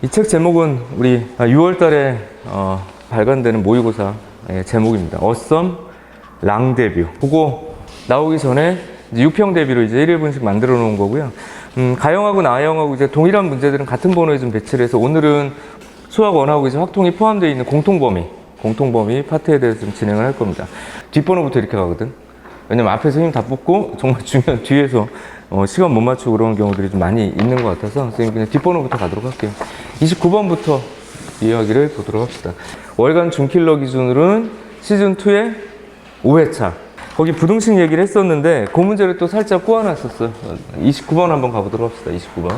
이 책 제목은 우리 6월 달에 발간되는 모의고사 제목입니다. 어썸 랑데뷰. 그거 나오기 전에 이제 6평 대비로 이제 1일분씩 만들어 놓은 거고요. 가형하고 나형하고 이제 동일한 문제들은 같은 번호에 좀 배치를 해서 오늘은 수학 원하고 이제 확통이 포함되어 있는 공통범위 파트에 대해서 좀 진행을 할 겁니다. 뒷번호부터 이렇게 가거든. 왜냐면 앞에서 힘 다 뽑고 정말 중요한 뒤에서 시간 못 맞추고 그런 경우들이 좀 많이 있는 것 같아서 선생님 그냥 뒷번호부터 가도록 할게요. 29번부터 이야기를 보도록 합시다. 월간 준킬러 기준으로는 시즌2의 5회차. 거기 부등식 얘기를 했었는데 그 문제를 또 살짝 꼬아놨었어요. 29번 한번 가보도록 합시다. 29번.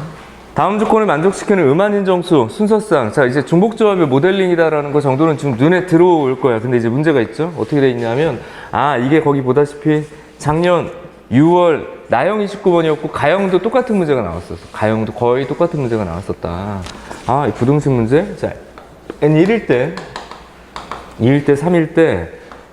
다음 조건을 만족시키는 음한인정수 순서상, 자 이제 중복조합의 모델링이다라는 거 정도는 지금 눈에 들어올 거야. 근데 이제 문제가 있죠. 어떻게 돼 있냐면 이게 거기 보다시피 작년 6월 나형 29번이었고 가형도 똑같은 문제가 나왔었어. 가형도 거의 똑같은 문제가 나왔었다. 이 부등식 문제. 자 n 1일 때 2일 때 3일 때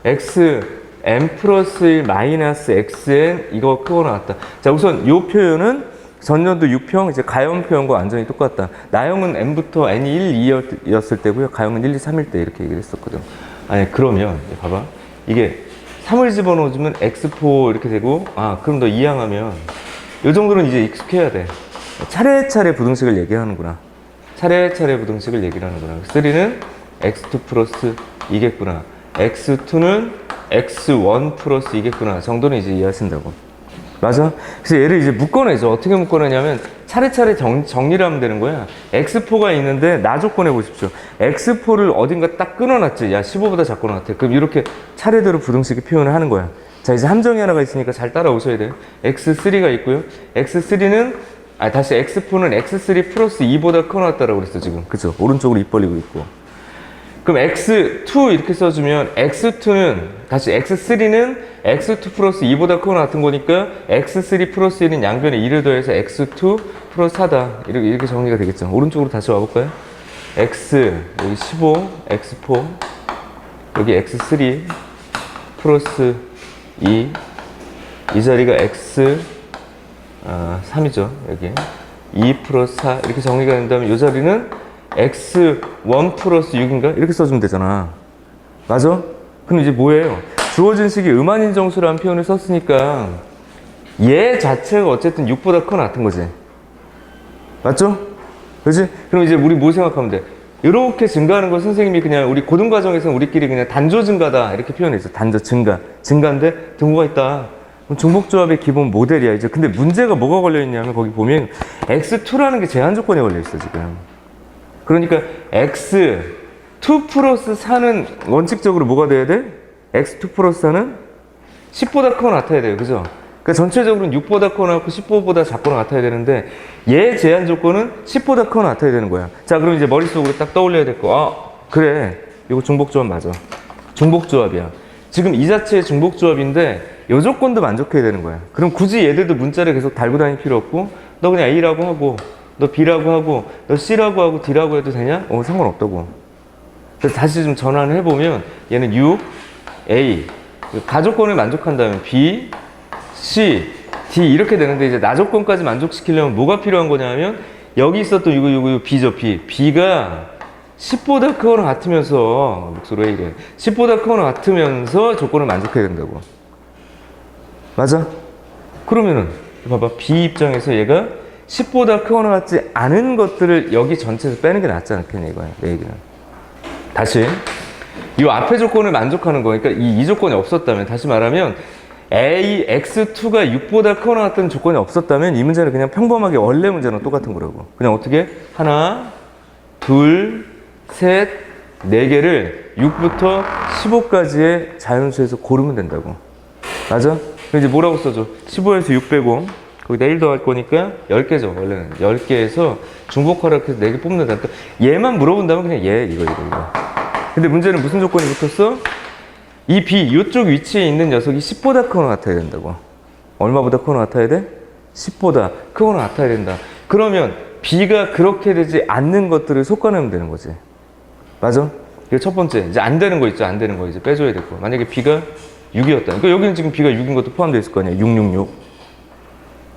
x n 플러스 1 마이너스 xn 이거 크고 나왔다. 자 우선 요 표현은 전년도 6평 이제 가형 표현과 완전히 똑같다. 나형은 n부터 n이 1, 2였을 때고요. 가형은 1, 2, 3일 때 이렇게 얘기를 했었거든. 아니 그러면 봐봐. 이게 3을 집어넣어주면 x4 이렇게 되고 그럼 너 이항하면 요 정도는 이제 익숙해야 돼. 차례차례 부등식을 얘기하는구나. 차례차례 부등식을 얘기를 하는구나. 3는 x2 플러스 2겠구나. x2는 x1 플러스 2겠구나. 정도는 이제 이해하신다고. 맞아? 그래서 얘를 이제 묶어내죠. 어떻게 묶어내냐면 차례차례 정리를 하면 되는 거야. x4가 있는데 나 조건해 보십시오. x4를 어딘가 딱 끊어놨지. 야 15보다 작고 나왔대. 그럼 이렇게 차례대로 부등식의 표현을 하는 거야. 자 이제 함정이 하나가 있으니까 잘 따라오셔야 돼요. x3가 있고요. x3는 다시 x4는 x3 플러스 2보다 커 나왔다라고 그랬어 지금. 그죠? 오른쪽으로 입 벌리고 있고. 그럼 x2 이렇게 써주면 x2는 다시 x3는 x2 플러스 2보다 크고 같은 거니까 x3 플러스 1은 양변에 2를 더해서 x2 플러스 4다. 이렇게 정리가 되겠죠. 오른쪽으로 다시 와볼까요? x 여기 15 x4 여기 x3 플러스 2 이 자리가 x 3이죠. 여기 2 플러스 4 이렇게 정리가 된다면 이 자리는 x1 플러스 6인가? 이렇게 써주면 되잖아. 맞아? 그럼 이제 뭐예요? 주어진 식이 음한인정수라는 표현을 썼으니까 얘 자체가 어쨌든 6보다 커 같은 거지. 맞죠? 그렇지? 그럼 이제 우리 뭐 생각하면 돼? 이렇게 증가하는 거 선생님이 그냥 우리 고등과정에서는 우리끼리 그냥 단조 증가다 이렇게 표현했어. 단조 증가인데 등호가 있다. 그럼 중복조합의 기본 모델이야. 이제 근데 문제가 뭐가 걸려있냐면 거기 보면 x2라는 게 제한 조건에 걸려있어 지금. 그러니까 x2 플러스 4는 원칙적으로 뭐가 돼야 돼? x2 플러스 4는 10보다 크거나 같아야 돼요. 그죠? 그러니까 전체적으로는 6보다 크거나 같고 15보다 작거나 같아야 되는데 얘 제한 조건은 10보다 크거나 같아야 되는 거야. 자 그럼 이제 머릿속으로 딱 떠올려야 될 거. 그래. 이거 중복조합 맞아. 중복조합이야. 지금 이 자체의 중복조합인데 이 조건도 만족해야 되는 거야. 그럼 굳이 얘들도 문자를 계속 달고 다닐 필요 없고 너 그냥 A라고 하고 너 B라고 하고 너 C라고 하고 D라고 해도 되냐? 상관없다고. 그래서 다시 좀 전환을 해보면 얘는 6, A 가조건을 만족한다면 B, C, D 이렇게 되는데 이제 나조건까지 만족시키려면 뭐가 필요한 거냐면 여기 있었던 이거 B죠. B가 10보다 크거나 같으면서 목소리 왜 이래 10보다 크거나 같으면서 조건을 만족해야 된다고. 맞아? 그러면은 봐봐 B 입장에서 얘가 10보다 크거나 같지 않은 것들을 여기 전체에서 빼는 게 낫지 않겠냐 이거야 내 얘기는. 다시 이 앞에 조건을 만족하는 거니까 이 조건이 없었다면 다시 말하면 A, X2가 6보다 크거나 같은 조건이 없었다면 이 문제는 그냥 평범하게 원래 문제랑 똑같은 거라고. 그냥 어떻게? 하나, 둘, 셋, 네 개를 6부터 15까지의 자연수에서 고르면 된다고. 맞아? 그럼 이제 뭐라고 써줘? 15에서 6 빼고 거기다 1 더할 거니까 10개죠 원래는. 10개에서 중복하라고 해서 4개 뽑는다. 그러니까 얘만 물어본다면 그냥 얘 이거. 근데 문제는 무슨 조건이 붙었어? 이 B 이쪽 위치에 있는 녀석이 10보다 크거나 같아야 된다고. 얼마보다 크거나 같아야 돼? 10보다 크거나 같아야 된다. 그러면 B가 그렇게 되지 않는 것들을 솎아내면 되는 거지. 맞아? 이게 첫 번째. 이제 안 되는 거 있죠. 안 되는 거 이제 빼줘야 되고. 만약에 B가 6이었다. 그러니까 여기는 지금 B가 6인 것도 포함되어 있을 거 아니야. 6, 6, 6.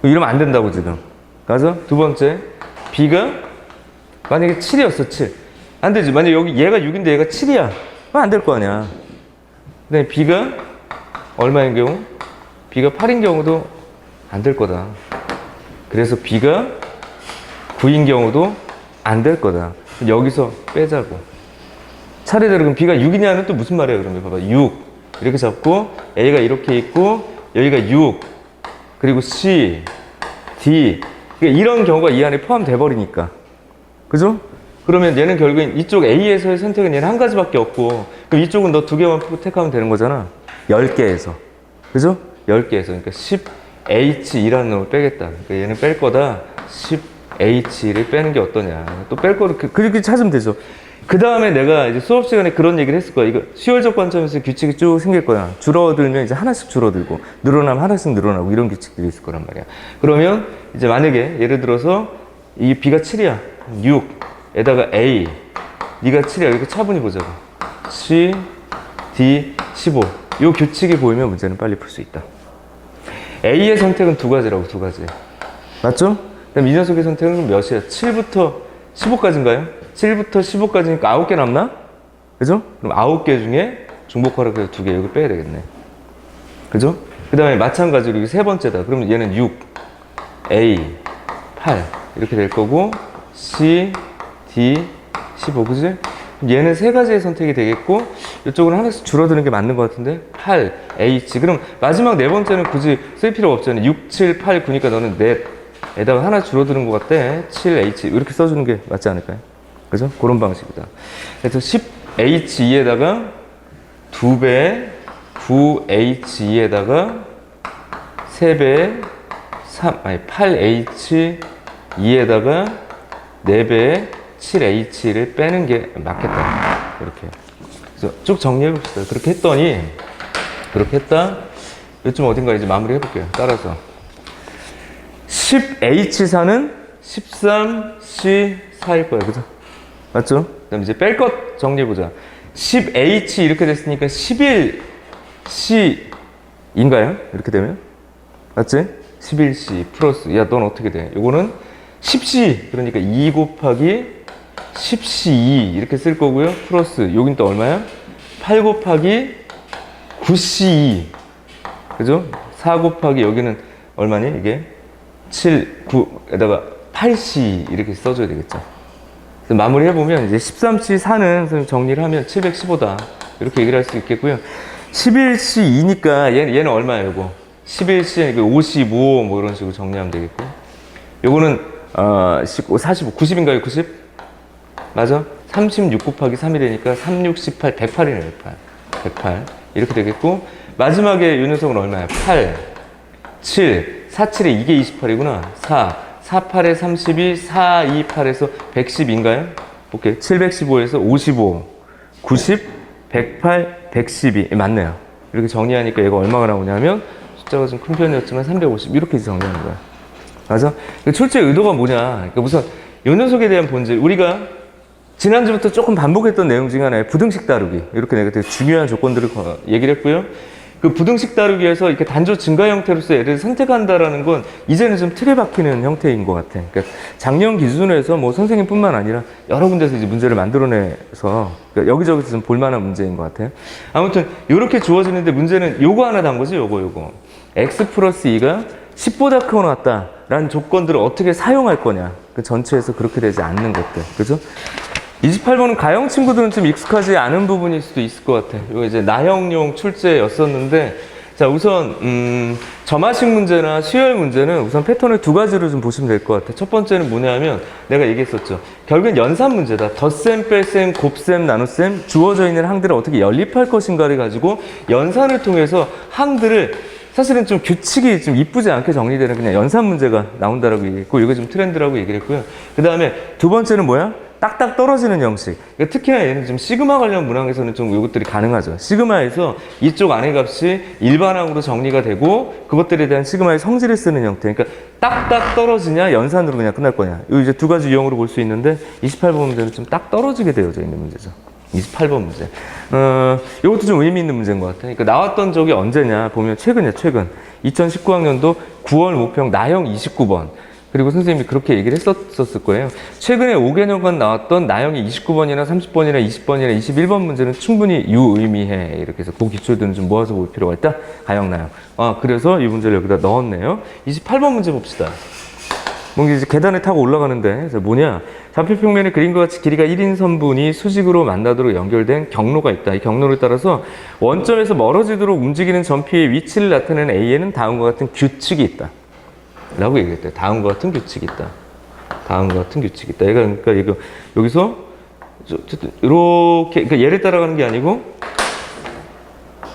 이러면 안 된다고 지금. 맞아? 두 번째. B가 만약에 7이었어, 7. 안 되지. 만약에 여기 얘가 6인데 얘가 7이야. 그럼 안 될 거 아니야. 그 다음에 B가 얼마인 경우? B가 8인 경우도 안 될 거다. 그래서 B가 9인 경우도 안 될 거다. 여기서 빼자고. 차례대로 그럼 B가 6이냐는 또 무슨 말이야, 그러면? 봐봐. 6. 이렇게 잡고, A가 이렇게 있고, 여기가 6. 그리고 C, D. 그러니까 이런 경우가 이 안에 포함돼 버리니까. 그죠? 그러면 얘는 결국엔 이쪽 A에서의 선택은 얘는 한 가지밖에 없고, 그럼 이쪽은 너 두 개만 택하면 되는 거잖아. 10개에서. 그죠? 10개에서. 그러니까 10H2라는 놈을 빼겠다. 그러니까 얘는 뺄 거다. 10H1을 빼는 게 어떠냐. 또 뺄 거를 그렇게 찾으면 되죠. 그 다음에 내가 이제 수업 시간에 그런 얘기를 했을 거야. 이거 수열적 관점에서 규칙이 쭉 생길 거야. 줄어들면 이제 하나씩 줄어들고, 늘어나면 하나씩 늘어나고, 이런 규칙들이 있을 거란 말이야. 그러면 이제 만약에 예를 들어서 이 B가 7이야. 6에다가 A. 네가 7이야. 이렇게 차분히 보자고. C, D, 15. 요 규칙이 보이면 문제는 빨리 풀 수 있다. A의 선택은 두 가지라고, 두 가지. 맞죠? 그럼 이 녀석의 선택은 몇이야? 7부터 15까지인가요? 7부터 15까지니까 9개 남나? 그죠? 그럼 9개 중에 중복하라고 해서 2개 여기 빼야 되겠네. 그죠? 그 다음에 마찬가지로 이게 세 번째다. 그러면 얘는 6, A, 8 이렇게 될 거고, C, D, 15. 그지? 얘는 세 가지의 선택이 되겠고, 이쪽은 하나씩 줄어드는 게 맞는 것 같은데, 8, H. 그럼 마지막 네 번째는 굳이 쓸 필요가 없잖아요. 6, 7, 8, 9니까 너는 넷에다가 하나 줄어드는 것 같대. 7H. 이렇게 써주는 게 맞지 않을까요? 그죠? 그런 방식이다. 그래서 10H2에다가 2배, 9H2에다가 3배, 8H2에다가 4배, 7H를 빼는 게 맞겠다. 이렇게. 그래서 쭉 정리해 봅시다. 그렇게 했더니, 그렇게 했다. 요쯤 어딘가 이제 마무리 해볼게요. 따라서. 10H4는 13C4일 거예요. 그죠? 맞죠? 그 다음 이제 뺄 것 정리해보자. 10H 이렇게 됐으니까 11C인가요? 이렇게 되면? 맞지? 11C 플러스. 야, 넌 어떻게 돼? 요거는 10C. 그러니까 2 곱하기 10C2 이렇게 쓸 거고요. 플러스. 여긴 또 얼마야? 8 곱하기 9C2. 그죠? 4 곱하기 여기는 얼마니? 이게? 7, 9에다가 8C 이렇게 써줘야 되겠죠. 마무리 해보면 이제 13C4는 정리를 하면 715다. 이렇게 얘기를 할 수 있겠고요. 11C2니까 얘는 얼마예요, 이거? 11C니까 55, 뭐 이런 식으로 정리하면 되겠고. 요거는, 45, 90인가요, 90? 맞아? 36 곱하기 3이라니까 36, 18, 108이네요, 108. 이렇게 되겠고. 마지막에 요 녀석은 얼마야? 8, 7, 4, 7에 이게 28이구나. 4, 4, 8에 32, 4, 2, 8에서 110인가요? 오케이. 715에서 55, 90, 108, 112. 맞네요. 이렇게 정리하니까 얘가 얼마가 나오냐면, 숫자가 좀 큰 편이었지만 350. 이렇게 정리하는 거야. 맞아? 출제 의도가 뭐냐. 그러니까 우선 요 녀석에 대한 본질. 우리가 지난주부터 조금 반복했던 내용 중에 하나에 부등식 다루기. 이렇게 내가 되게 중요한 조건들을 얘기를 했고요. 그 부등식 다루기에서 이렇게 단조 증가 형태로서 얘를 선택한다라는 건 이제는 좀 틀에 박히는 형태인 것 같아. 그러니까 작년 기준으로 해서 뭐 선생님뿐만 아니라 여러 군데서 이제 문제를 만들어내서 그러니까 여기저기서 좀 볼만한 문제인 것 같아요. 아무튼 이렇게 주어지는데 문제는 요거 하나 단 거지, 요거. x 플러스 2가 10보다 크거나 같다라는 조건들을 어떻게 사용할 거냐. 그 전체에서 그렇게 되지 않는 것들. 그죠? 28번은 가형 친구들은 좀 익숙하지 않은 부분일 수도 있을 것 같아. 이거 이제 나형용 출제였었는데, 자, 우선, 점화식 문제나 수열 문제는 우선 패턴을 두 가지로 좀 보시면 될 것 같아. 첫 번째는 뭐냐면, 내가 얘기했었죠. 결국엔 연산 문제다. 덧셈, 뺄셈, 곱셈, 나눗셈, 주어져 있는 항들을 어떻게 연립할 것인가를 가지고 연산을 통해서 항들을 사실은 좀 규칙이 좀 이쁘지 않게 정리되는 그냥 연산 문제가 나온다라고 얘기했고, 이거 좀 트렌드라고 얘기를 했고요. 그 다음에 두 번째는 뭐야? 딱딱 떨어지는 형식. 그러니까 특히나 얘는 좀 시그마 관련 문항에서는 좀 이것들이 가능하죠. 시그마에서 이쪽 안의 값이 일반항으로 정리가 되고 그것들에 대한 시그마의 성질을 쓰는 형태. 그러니까 딱딱 떨어지냐 연산으로 그냥 끝날 거냐. 이 이제 두 가지 유형으로 볼 수 있는데 28번 문제는 좀 딱 떨어지게 되어져 있는 문제죠. 28번 문제. 이것도 좀 의미 있는 문제인 것 같아요. 그러니까 나왔던 적이 언제냐 보면 최근이야, 최근. 2019학년도 9월 모평 나형 29번. 그리고 선생님이 그렇게 얘기를 했었을 거예요. 최근에 5개년간 나왔던 나형이 29번이나 30번이나 20번이나 21번 문제는 충분히 유의미해. 이렇게 해서 그 기초들은 좀 모아서 볼 필요가 있다. 가형, 나형. 그래서 이 문제를 여기다 넣었네요. 28번 문제 봅시다. 뭔가 이제 계단을 타고 올라가는데, 그래서 뭐냐. 좌표 평면의 그림과 같이 길이가 1인 선분이 수직으로 만나도록 연결된 경로가 있다. 이 경로를 따라서 원점에서 멀어지도록 움직이는 점피의 위치를 나타내는 A에는 다음과 같은 규칙이 있다. 라고 얘기했대요. 다음과 같은 규칙이 있다. 다음과 같은 규칙이 있다. 얘가 그러니까 이거 여기서 이렇게 그러니까 얘를 따라가는 게 아니고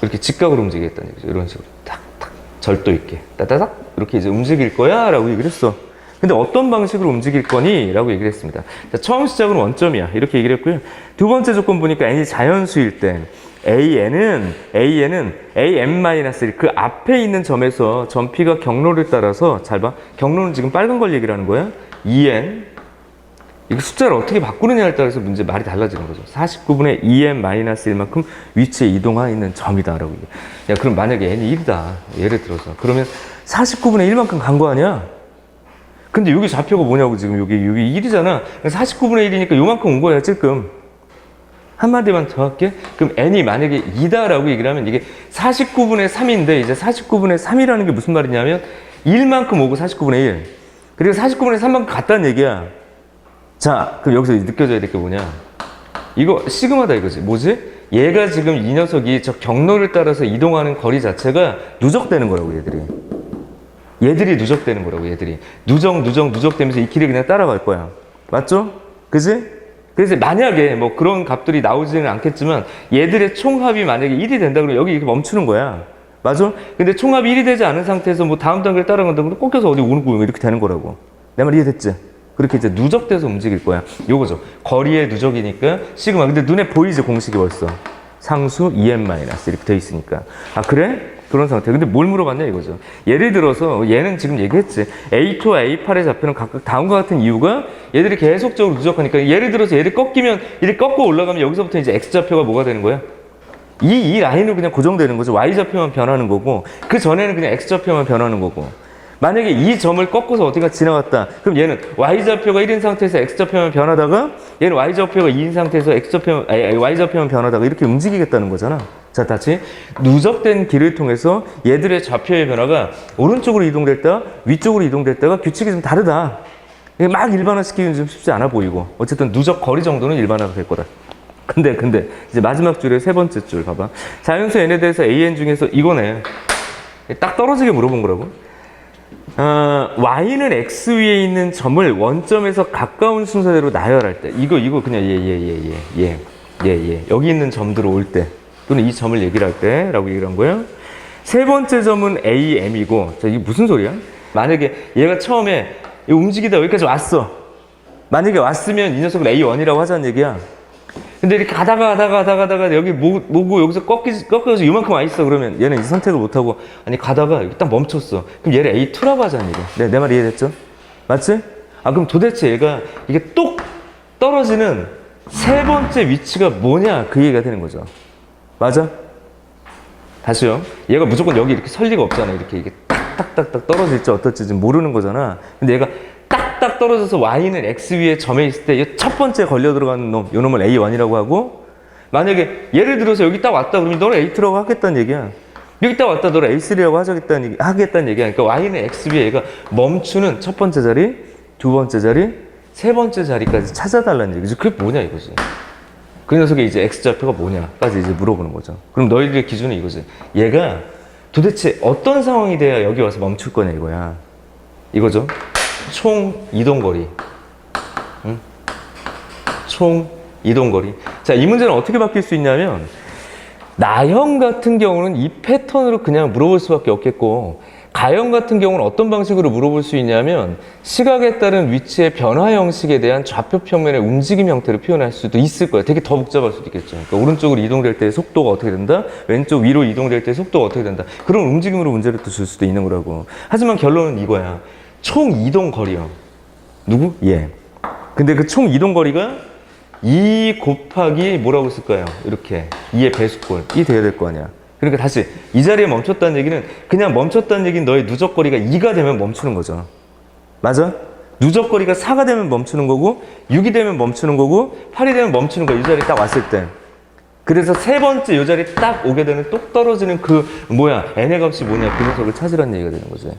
이렇게 직각으로 움직이겠다는 얘기죠. 이런 식으로 탁탁 절도 있게 따다닥 이렇게 이제 움직일 거야라고 얘기를 했어. 근데 어떤 방식으로 움직일 거니? 라고 얘기를 했습니다. 자, 처음 시작은 원점이야. 이렇게 얘기를 했고요. 두 번째 조건 보니까 n이 자연수일 때 AN은 AM-1 그 앞에 있는 점에서 점 P가 경로를 따라서 잘 봐. 경로는 지금 빨간 걸 얘기를 하는 거야. 2n 이거 숫자를 어떻게 바꾸느냐에 따라서 문제 말이 달라지는 거죠. 49분의 2n-1만큼 위치에 이동하고 있는 점이다 라고 얘기해. 야, 그럼 만약에 n이 1이다. 예를 들어서 그러면 49분의 1만큼 간 거 아니야? 근데 여기 좌표가 뭐냐고 지금 여기 1이잖아. 49분의 1이니까 요만큼 온 거야 지금. 한마디만 더 할게. 그럼 n이 만약에 2다라고 얘기를 하면 이게 49분의 3인데 이제 49분의 3이라는 게 무슨 말이냐면 1만큼 오고 49분의 1. 그리고 49분의 3만큼 갔다는 얘기야. 자, 그럼 여기서 느껴져야 될 게 뭐냐. 이거 시그마다 이거지. 뭐지? 얘가 지금 이 녀석이 저 경로를 따라서 이동하는 거리 자체가 누적되는 거라고 얘들이 누적되는 거라고 얘들이. 누적되면서 이 길을 그냥 따라갈 거야. 맞죠? 그지? 그래서 만약에 뭐 그런 값들이 나오지는 않겠지만 얘들의 총합이 만약에 1이 된다 그러면 여기 이렇게 멈추는 거야. 맞아? 근데 총합이 1이 되지 않은 상태에서 뭐 다음 단계를 따라간다 그러면 꺾여서 어디 오는 거야. 이렇게 되는 거라고. 내 말 이해됐지? 그렇게 이제 누적돼서 움직일 거야. 요거죠. 거리의 누적이니까 시그마. 근데 눈에 보이지 공식이 벌써. 상수 2n- 이렇게 돼 있으니까. 아 그래? 그런 상태. 근데 뭘 물어봤냐 이거죠. 예를 들어서 얘는 지금 얘기했지. A2와 A8의 좌표는 각각 다음과 같은 이유가 얘들이 계속적으로 누적하니까 예를 들어서 얘를 꺾이면 이렇게 꺾고 올라가면 여기서부터 이제 X좌표가 뭐가 되는 거야? 이 라인으로 그냥 고정되는 거죠. Y좌표만 변하는 거고 그 전에는 그냥 X좌표만 변하는 거고 만약에 이 점을 꺾어서 어디가 지나갔다. 그럼 얘는 Y좌표가 1인 상태에서 X좌표만 변하다가 얘는 Y좌표가 2인 상태에서 Y좌표만 변하다가 이렇게 움직이겠다는 거잖아. 자, 다시 누적된 길을 통해서 얘들의 좌표의 변화가 오른쪽으로 이동됐다, 위쪽으로 이동됐다가 규칙이 좀 다르다. 막 일반화시키기는 좀 쉽지 않아 보이고 어쨌든 누적 거리 정도는 일반화가 될 거다. 근데 이제 마지막 줄의 세 번째 줄 봐봐. 자연수 n에 대해서 an 중에서 이거네. 딱 떨어지게 물어본 거라고. y는 x 위에 있는 점을 원점에서 가까운 순서대로 나열할 때 이거 그냥 얘 여기 있는 점들로 올 때 또는 이 점을 얘기를 할 때 라고 얘기를 한 거예요. 세 번째 점은 AM이고 자, 이게 무슨 소리야? 만약에 얘가 처음에 움직이다 여기까지 왔어. 만약에 왔으면 이 녀석을 A1이라고 하자는 얘기야. 근데 이렇게 가다가 여기 뭐고 여기서 꺾여서 이만큼 와 있어. 그러면 얘는 이 선택을 못하고 아니 가다가 여기 딱 멈췄어. 그럼 얘를 A2라고 하자는 얘기야. 내 말 이해됐죠? 맞지? 그럼 도대체 얘가 이게 똑 떨어지는 세 번째 위치가 뭐냐 그 얘기가 되는 거죠. 맞아? 다시요. 얘가 무조건 여기 이렇게 설 리가 없잖아. 이게 딱딱딱딱 떨어질지 어떨지 지금 모르는 거잖아. 근데 얘가 딱딱 떨어져서 y는 x 위에 점에 있을 때 첫 번째 걸려 들어가는 놈, 요 놈을 A1이라고 하고 만약에 예를 들어서 여기 딱 왔다 그러면 너를 A2라고 하겠다는 얘기야. 여기 딱 왔다 너를 A3라고 하겠다는 얘기야. 그러니까 y는 x 위에 얘가 멈추는 첫 번째 자리, 두 번째 자리, 세 번째 자리까지 찾아달라는 얘기지. 그게 뭐냐 이거지. 그 녀석의 이제 X좌표가 뭐냐까지 이제 물어보는 거죠. 그럼 너희들의 기준은 이거지. 얘가 도대체 어떤 상황이 돼야 여기 와서 멈출 거냐 이거야. 이거죠. 총 이동거리. 응? 총 이동거리. 자, 이 문제는 어떻게 바뀔 수 있냐면 나형 같은 경우는 이 패턴으로 그냥 물어볼 수밖에 없겠고 가형 같은 경우는 어떤 방식으로 물어볼 수 있냐면 시각에 따른 위치의 변화 형식에 대한 좌표 평면의 움직임 형태로 표현할 수도 있을 거야. 되게 더 복잡할 수도 있겠죠. 그러니까 오른쪽으로 이동될 때 속도가 어떻게 된다? 왼쪽 위로 이동될 때 속도가 어떻게 된다? 그런 움직임으로 문제를 또 줄 수도 있는 거라고. 하지만 결론은 이거야. 총 이동 거리요. 누구? 얘. 근데 그 총 이동 거리가 2 곱하기 뭐라고 쓸까요? 이렇게 2의 배수꼴. 이 돼야 될 거 아니야. 그러니까 다시 이 자리에 멈췄다는 얘기는 그냥 멈췄다는 얘기는 너의 누적거리가 2가 되면 멈추는 거죠. 맞아? 누적거리가 4가 되면 멈추는 거고 6이 되면 멈추는 거고 8이 되면 멈추는 거야. 이 자리 딱 왔을 때. 그래서 세 번째 이 자리 딱 오게 되는 똑 떨어지는 그 뭐야 n의 값이 뭐냐 그 녀석을 찾으라는 얘기가 되는 거지.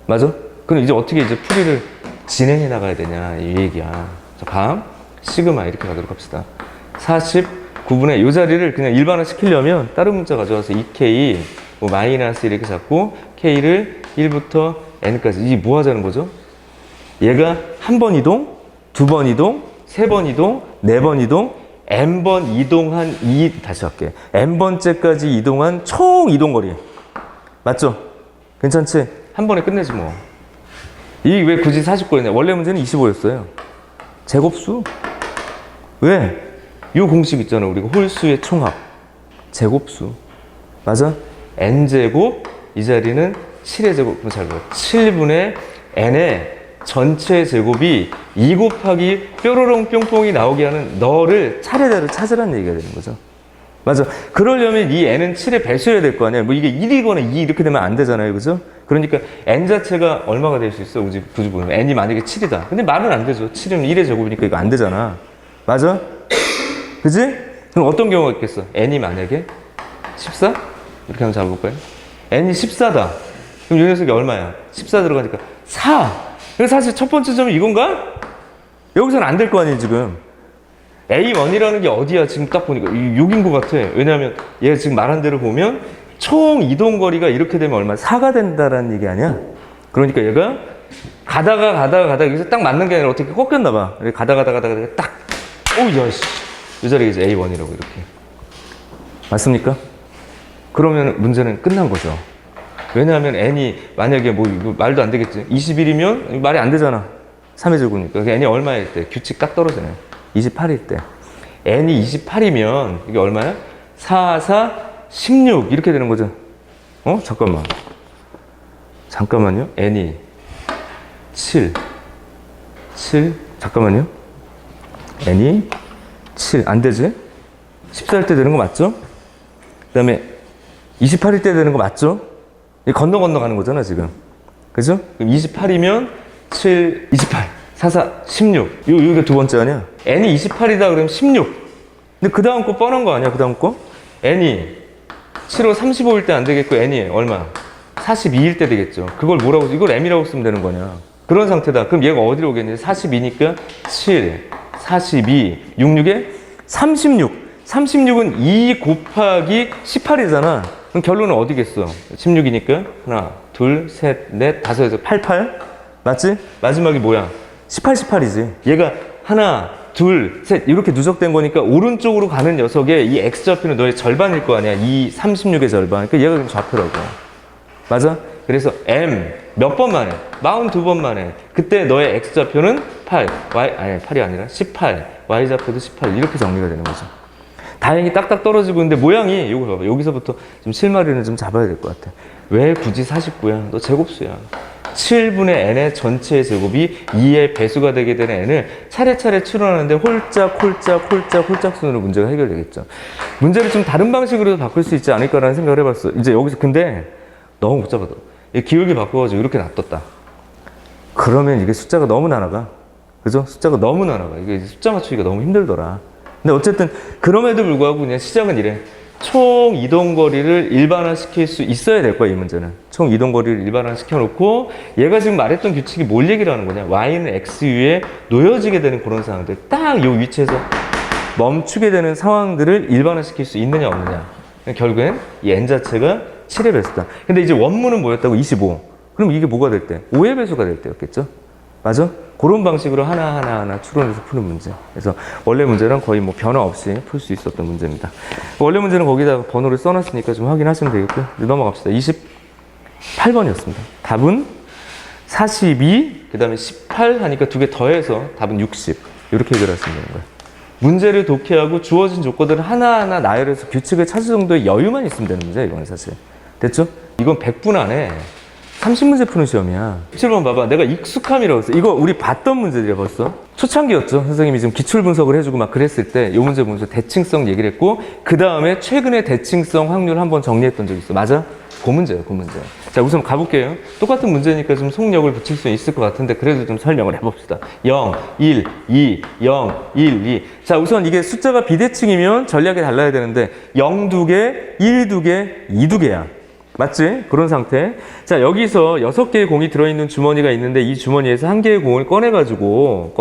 맞아? 그럼 이제 어떻게 이제 풀이를 진행해 나가야 되냐 이 얘기야. 자, 다음 시그마 이렇게 가도록 합시다. 49분의 이 자리를 그냥 일반화 시키려면 다른 문자 가져와서 2k 뭐 마이너스 이렇게 잡고 k를 1부터 n까지 이게 뭐 하자는 거죠? 얘가 한 번 이동, 두 번 이동, 세 번 이동, 네 번 이동, n번 이동한 다시 할게. n번째까지 이동한 총 이동거리. 맞죠? 괜찮지? 한 번에 끝내지 뭐. 이 왜 굳이 49였냐? 원래 문제는 25였어요. 제곱수. 왜? 요 공식 있잖아. 우리가 홀수의 총합. 제곱수. 맞아? n제곱, 이 자리는 7의 제곱. 그럼 잘 봐. 7분의 n의 전체 제곱이 2 곱하기 뾰로롱 뿅뿅이 나오게 하는 너를 차례대로 찾으라는 얘기가 되는 거죠. 맞아. 그러려면 이 n은 7의 배수여야 될 거 아니야. 뭐 이게 1이거나 2 이렇게 되면 안 되잖아요. 그죠? 그러니까 n 자체가 얼마가 될 수 있어? 굳이 보면 n이 만약에 7이다. 근데 말은 안 되죠. 7은 1의 제곱이니까 이거 안 되잖아. 맞아? 그지? 그럼 어떤 경우가 있겠어? n이 만약에 14? 이렇게 한번 잡아볼까요? n이 14다. 그럼 이 녀석이 얼마야? 14 들어가니까 4. 그래서 사실 첫 번째 점이 이건가? 여기서는 안 될 거 아니에요, 지금. A1이라는 게 어디야? 지금 딱 보니까 6인 것 같아. 왜냐하면 얘가 지금 말한 대로 보면 총 이동거리가 이렇게 되면 얼마? 4가 된다라는 얘기 아니야? 그러니까 얘가 가다가 여기서 딱 맞는 게 아니라 어떻게 꺾였나 봐. 가다가 딱 오야 씨. 이 자리가 이제 A1이라고 이렇게. 맞습니까? 그러면 문제는 끝난 거죠. 왜냐하면 n이 만약에 뭐 말도 안 되겠지. 21이면 말이 안 되잖아. 3의 제곱이니까. n이 얼마일 때? 규칙 딱 떨어지네. 28일 때. n이 28이면 이게 얼마야? 4, 16 이렇게 되는 거죠. 잠깐만요. n이 7 잠깐만요. n이 7 안 되지? 14일 때 되는 거 맞죠? 그 다음에 28일 때 되는 거 맞죠? 건너 가는 거잖아 지금. 그죠? 그럼 28이면 7, 28 4, 16 이게 두 번째 아니야? n이 28이다 그러면 16. 근데 그 다음 거 뻔한 거 아니야? 그 다음 거? n이 7호 35일 때 안 되겠고 n이 얼마? 42일 때 되겠죠. 그걸 뭐라고 이걸 m이라고 쓰면 되는 거냐? 그런 상태다. 그럼 얘가 어디로 오겠니? 42니까 7, 42, 66에 36. 36은 2 곱하기 18이잖아. 그럼 결론은 어디겠어? 16이니까 하나, 둘, 셋, 넷, 다섯에서 88? 맞지? 마지막이 뭐야? 18, 18이지. 얘가 하나, 둘, 셋 이렇게 누적된 거니까 오른쪽으로 가는 녀석의 이 x좌표는 너의 절반일 거 아니야. 이 36의 절반. 그러니까 얘가 좌표라고. 맞아? 그래서 m 몇 번 만에? 42번 만에. 그때 너의 x좌표는 8, 아니 8이 아니라 18, y좌표도 18 이렇게 정리가 되는 거죠. 다행히 딱딱 떨어지고 있는데 모양이 이거 봐봐. 여기서부터 좀 실마리는 좀 잡아야 될 것 같아. 왜 굳이 49야? 너 제곱수야. 7분의 n의 전체의 제곱이 2의 배수가 되게 되는 n을 차례차례 추론하는데 홀짝 순으로 문제가 해결되겠죠. 문제를 좀 다른 방식으로 바꿀 수 있지 않을까라는 생각을 해봤어. 이제 여기서 근데 너무 복잡하다. 기울기 바꿔가지고 이렇게 놔뒀다. 그러면 이게 숫자가 너무 나나가. 그죠? 숫자가 너무 나나가. 이게 숫자 맞추기가 너무 힘들더라. 근데 어쨌든 그럼에도 불구하고 그냥 시작은 이래. 총 이동거리를 일반화시킬 수 있어야 될 거야, 이 문제는. 총 이동거리를 일반화시켜 놓고 얘가 지금 말했던 규칙이 뭘 얘기를 하는 거냐? y는 x 위에 놓여지게 되는 그런 상황들. 딱 이 위치에서 멈추게 되는 상황들을 일반화시킬 수 있느냐 없느냐. 결국엔 이 n 자체가 7의 배수다. 근데 이제 원문은 뭐였다고? 25. 그럼 이게 뭐가 될 때? 5의 배수가 될 때였겠죠? 맞아? 그런 방식으로 하나하나 추론해서 푸는 문제. 그래서 원래 문제랑 거의 뭐 변화 없이 풀 수 있었던 문제입니다. 원래 문제는 거기다 번호를 써놨으니까 좀 확인하시면 되겠고요. 이제 넘어갑시다. 28번이었습니다. 답은 42, 그 다음에 18 하니까 두 개 더해서 답은 60. 이렇게 해결하시면 되는 거예요. 문제를 독해하고 주어진 조건들을 하나하나 나열해서 규칙을 찾을 정도의 여유만 있으면 되는 문제야, 이건 사실. 됐죠? 이건 100분 안에 30문제 푸는 시험이야. 17번 봐봐. 내가 익숙함이라고 했어. 이거 우리 봤던 문제들이야, 벌써. 초창기였죠. 선생님이 지금 기출 분석을 해주고 막 그랬을 때, 이 문제 보면서 대칭성 얘기를 했고, 그 다음에 최근에 대칭성 확률 한번 정리했던 적 있어. 맞아? 그 문제예요, 그 문제. 자, 우선 가볼게요. 똑같은 문제니까 좀 속력을 붙일 수 있을 것 같은데 그래도 좀 설명을 해봅시다. 0, 1, 2, 0, 1, 2. 자, 우선 이게 숫자가 비대칭이면 전략이 달라야 되는데 0 2개, 1 2개, 2 2개야. 맞지? 그런 상태. 자, 여기서 6개의 공이 들어있는 주머니가 있는데 이 주머니에서 한 개의 공을 꺼내가지고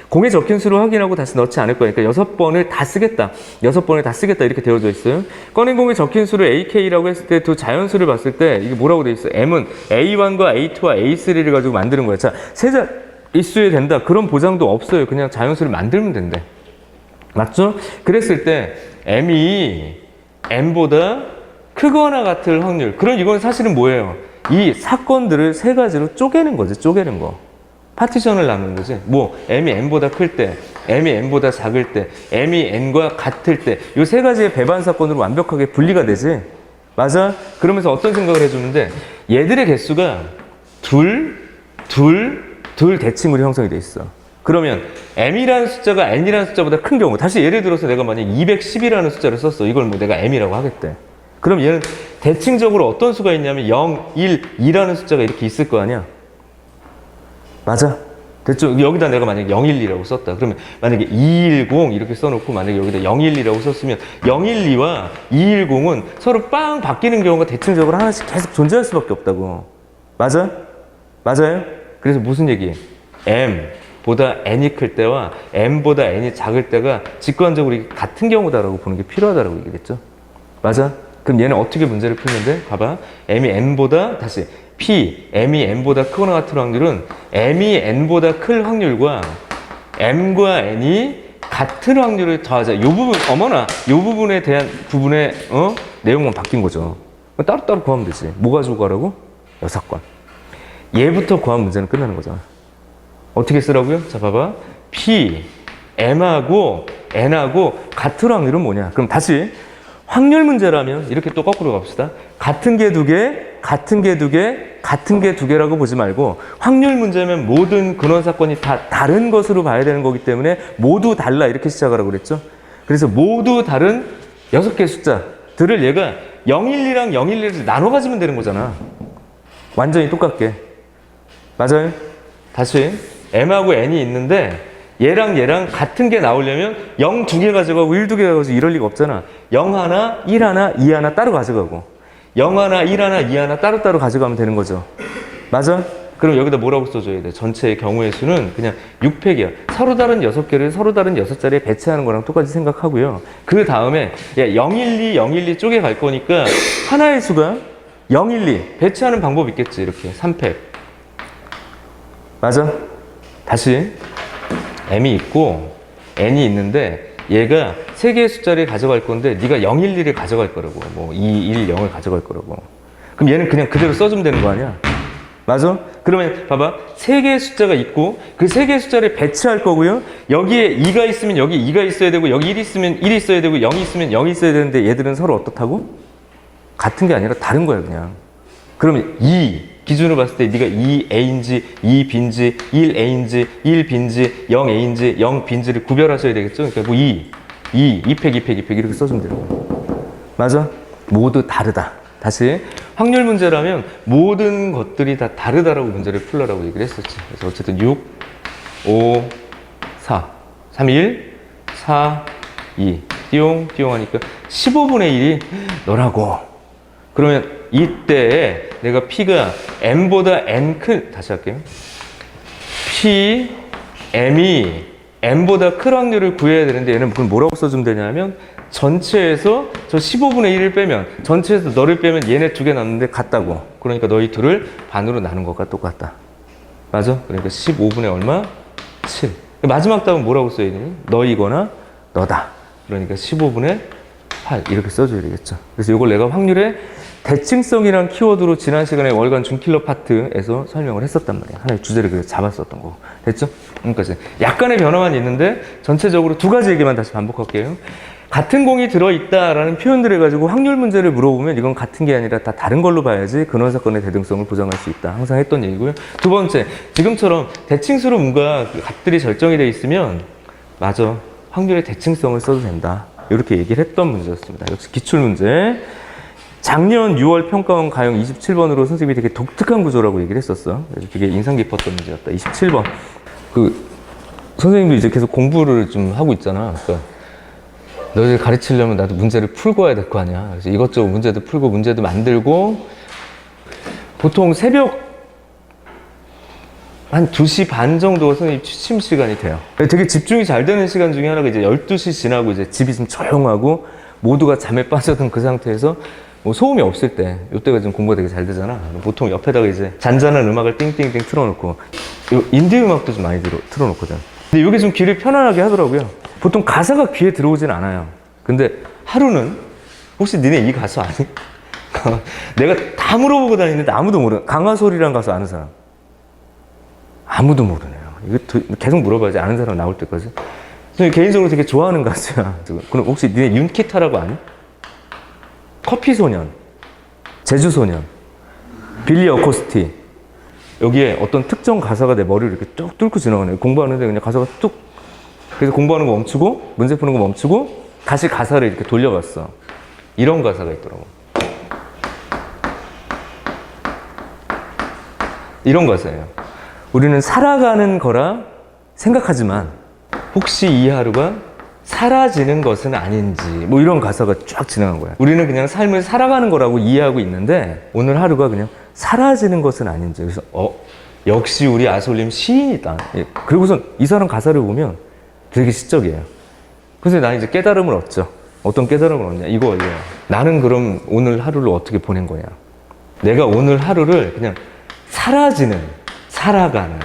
공에 적힌 수를 확인하고 다시 넣지 않을 거니까 6번을 다 쓰겠다. 6번을 다 쓰겠다. 이렇게 되어져 있어요. 꺼낸 공에 적힌 수를 AK라고 했을 때 두 자연수를 봤을 때 이게 뭐라고 되어 있어요? M은 A1과 A2와 A3를 가지고 만드는 거야. 자, 세 자릿수에 된다. 그런 보장도 없어요. 그냥 자연수를 만들면 된대. 맞죠? 그랬을 때 M이 M보다 크거나 같을 확률. 그럼 이건 사실은 뭐예요? 이 사건들을 세 가지로 쪼개는 거지. 쪼개는 거. 파티션을 나누는 거지. 뭐 M이 N보다 클 때, M이 N보다 작을 때, M이 N과 같을 때 이 세 가지의 배반 사건으로 완벽하게 분리가 되지. 맞아? 그러면서 어떤 생각을 해주는데 얘들의 개수가 둘 대칭으로 형성이 돼 있어. 그러면 M이라는 숫자가 N이라는 숫자보다 큰 경우, 다시 예를 들어서 내가 만약 210이라는 숫자를 썼어. 이걸 뭐 내가 M이라고 하겠대. 그럼 얘는 대칭적으로 어떤 수가 있냐면 0, 1, 2라는 숫자가 이렇게 있을 거 아니야. 맞아? 됐죠? 여기다 내가 만약에 012라고 썼다. 그러면 만약에 210 이렇게 써놓고 만약에 여기다 012라고 썼으면 012와 210은 서로 빵 바뀌는 경우가 대칭적으로 하나씩 계속 존재할 수밖에 없다고. 맞아? 맞아요? 그래서 무슨 얘기해? M보다 N이 클 때와 M보다 N이 작을 때가 직관적으로 같은 경우다라고 보는 게 필요하다라고 얘기했죠. 맞아? 그럼 얘는 어떻게 문제를 풀는데? 봐봐. M이 N보다 다시 P, M이 N보다 크거나 같은 확률은 M이 N보다 클 확률과 M과 N이 같은 확률을 더하자. 요 부분, 어머나, 요 부분에 대한 부분의 내용만 바뀐 거죠. 따로따로 구하면 되지. 뭐 가지고 가라고? 6건. 얘부터 구하면 문제는 끝나는 거잖아. 어떻게 쓰라고요? 자, 봐봐. P, M하고 N하고 같은 확률은 뭐냐? 그럼 다시 확률 문제라면 이렇게 또 거꾸로 갑시다. 같은 게 두 개, 같은 게 두 개, 같은 게 두 개라고 보지 말고 확률 문제면 모든 근원 사건이 다 다른 것으로 봐야 되는 거기 때문에 모두 달라 이렇게 시작하라고 그랬죠. 그래서 모두 다른 6개의 숫자들을 얘가 012랑 011을 나눠 가지면 되는 거잖아. 완전히 똑같게. 맞아요? 다시 M하고 N이 있는데 얘랑 같은 게 나오려면 0 2개 가져가고 1 2개 가져가고 이럴 리가 없잖아. 0 하나, 1 하나, 2 하나 따로 가져가고 0 하나, 1 하나, 2 하나 따로따로 가져가면 되는 거죠. 맞아? 그럼 여기다 뭐라고 써줘야 돼? 전체의 경우의 수는 그냥 6팩이야. 서로 다른 6개를 서로 다른 6자리에 배치하는 거랑 똑같이 생각하고요. 그 다음에 012, 012 쪽에 갈 거니까 하나의 수가 012 배치하는 방법이 있겠지. 이렇게 3팩. 맞아? 다시 M이 있고 N이 있는데 얘가 3개의 숫자를 가져갈 건데 네가 012를 가져갈 거라고. 뭐 2, 1, 0을 가져갈 거라고. 그럼 얘는 그냥 그대로 써주면 되는 거 아니야? 맞아? 그러면 봐봐. 3개의 숫자가 있고 그 3개의 숫자를 배치할 거고요. 여기에 2가 있으면 여기 2가 있어야 되고 여기 1이 있으면 1이 있어야 되고 0이 있으면 0이 있어야 되는데 얘들은 서로 어떻다고? 같은 게 아니라 다른 거야 그냥. 그러면 2 기준으로 봤을 때 네가 2A인지 2B인지 1A인지 1B인지 0A인지 0B인지를 구별하셔야 되겠죠. 그러니까 뭐 2팩 이렇게 써주면 되는 거예요. 맞아? 모두 다르다. 다시 확률 문제라면 모든 것들이 다 다르다라고 문제를 풀라라고 얘기를 했었지. 그래서 어쨌든 6, 5, 4, 3, 1, 4, 2 띠용 하니까 15분의 1이 너라고. 그러면 이때에 내가 P가 M보다 N 큰, 다시 할게요. P, M이 M보다 큰 확률을 구해야 되는데 얘는 그걸 뭐라고 써주면 되냐면 전체에서 저 15분의 1을 빼면 전체에서 너를 빼면 얘네 2개 남는데 같다고. 그러니까 너희 둘을 반으로 나눈 것과 똑같다. 맞아? 그러니까 15분의 얼마? 7. 마지막 답은 뭐라고 써야 되니? 너이거나 너다. 그러니까 15분의 8 이렇게 써줘야 되겠죠. 그래서 이걸 내가 확률의 대칭성이란 키워드로 지난 시간에 월간 준킬러 파트에서 설명을 했었단 말이야. 하나의 주제를 그래서 잡았었던 거. 됐죠? 그러니까 약간의 변화만 있는데 전체적으로 2가지 얘기만 다시 반복할게요. 같은 공이 들어있다라는 표현들을 가지고 확률 문제를 물어보면 이건 같은 게 아니라 다 다른 걸로 봐야지 근원 사건의 대등성을 보장할 수 있다. 항상 했던 얘기고요. 2번째, 지금처럼 대칭수로 뭔가 값들이 절정이 돼 있으면 맞아. 확률의 대칭성을 써도 된다. 이렇게 얘기를 했던 문제였습니다. 역시 기출문제. 작년 6월 평가원 가형 27번으로 선생님이 되게 독특한 구조라고 얘기를 했었어. 그래서 되게 인상 깊었던 문제였다. 27번. 선생님도 이제 계속 공부를 좀 하고 있잖아. 그러니까 너희들 가르치려면 나도 문제를 풀고 와야 될 거 아니야. 그래서 이것저것 문제도 풀고 문제도 만들고, 보통 새벽 한 2시 반 정도가 선생님 취침 시간이 돼요. 되게 집중이 잘 되는 시간 중에 하나가 이제 12시 지나고 이제 집이 좀 조용하고 모두가 잠에 빠져든 그 상태에서 뭐 소음이 없을 때, 이때가 좀 공부가 되게 잘 되잖아. 보통 옆에다가 이제 잔잔한 음악을 띵띵띵 틀어놓고, 인디 음악도 좀 많이 틀어놓거든. 근데 이게 좀 귀를 편안하게 하더라고요. 보통 가사가 귀에 들어오진 않아요. 근데 하루는, 혹시 니네 이 가수 아니? 내가 다 물어보고 다니는데 아무도 모르는, 강하솔이라는 가수 아는 사람? 아무도 모르네요. 이거 계속 물어봐야지, 아는 사람 나올 때까지. 저는 개인적으로 되게 좋아하는 가수야. 그럼 혹시 니네 윤키타라고 아니? 커피소년, 제주소년, 빌리 어코스티. 여기에 어떤 특정 가사가 내 머리를 이렇게 뚝 뚫고 지나가네요. 공부하는데 그냥 가사가 뚝. 그래서 공부하는 거 멈추고, 문제 푸는 거 멈추고, 다시 가사를 이렇게 돌려봤어. 이런 가사가 있더라고. 이런 가사예요. 우리는 살아가는 거라 생각하지만, 혹시 이 하루가 사라지는 것은 아닌지, 뭐 이런 가사가 쫙 지나간 거야. 우리는 그냥 삶을 살아가는 거라고 이해하고 있는데, 오늘 하루가 그냥 사라지는 것은 아닌지. 그래서 역시 우리 아솔님 시인이다. 예. 그리고선 이 사람 가사를 보면 되게 시적이에요. 그래서 나는 이제 깨달음을 얻죠. 어떤 깨달음을 얻냐, 이거예요. 나는 그럼 오늘 하루를 어떻게 보낸 거냐. 내가 오늘 하루를 그냥 사라지는, 살아가는,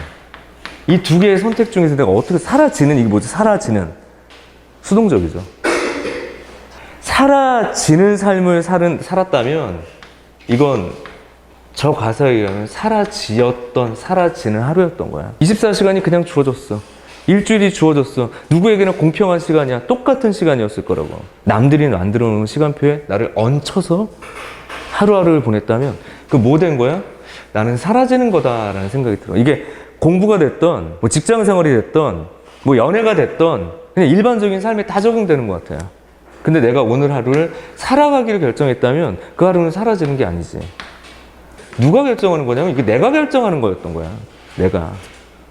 이 두 개의 선택 중에서 내가 어떻게, 사라지는, 이게 뭐지? 사라지는 수동적이죠. 사라지는 삶을 살았다면 이건 저 가사에 의하면 사라지는 하루였던 거야. 24시간이 그냥 주어졌어. 일주일이 주어졌어. 누구에게나 공평한 시간이야. 똑같은 시간이었을 거라고. 남들이 만들어 놓은 시간표에 나를 얹혀서 하루하루를 보냈다면 그 뭐 된 거야? 나는 사라지는 거다라는 생각이 들어. 이게 공부가 됐던, 뭐 직장 생활이 됐던, 뭐 연애가 됐던, 그냥 일반적인 삶에 다 적용되는 것 같아요. 근데 내가 오늘 하루를 살아가기를 결정했다면 그 하루는 사라지는 게 아니지. 누가 결정하는 거냐면 이게 내가 결정하는 거였던 거야.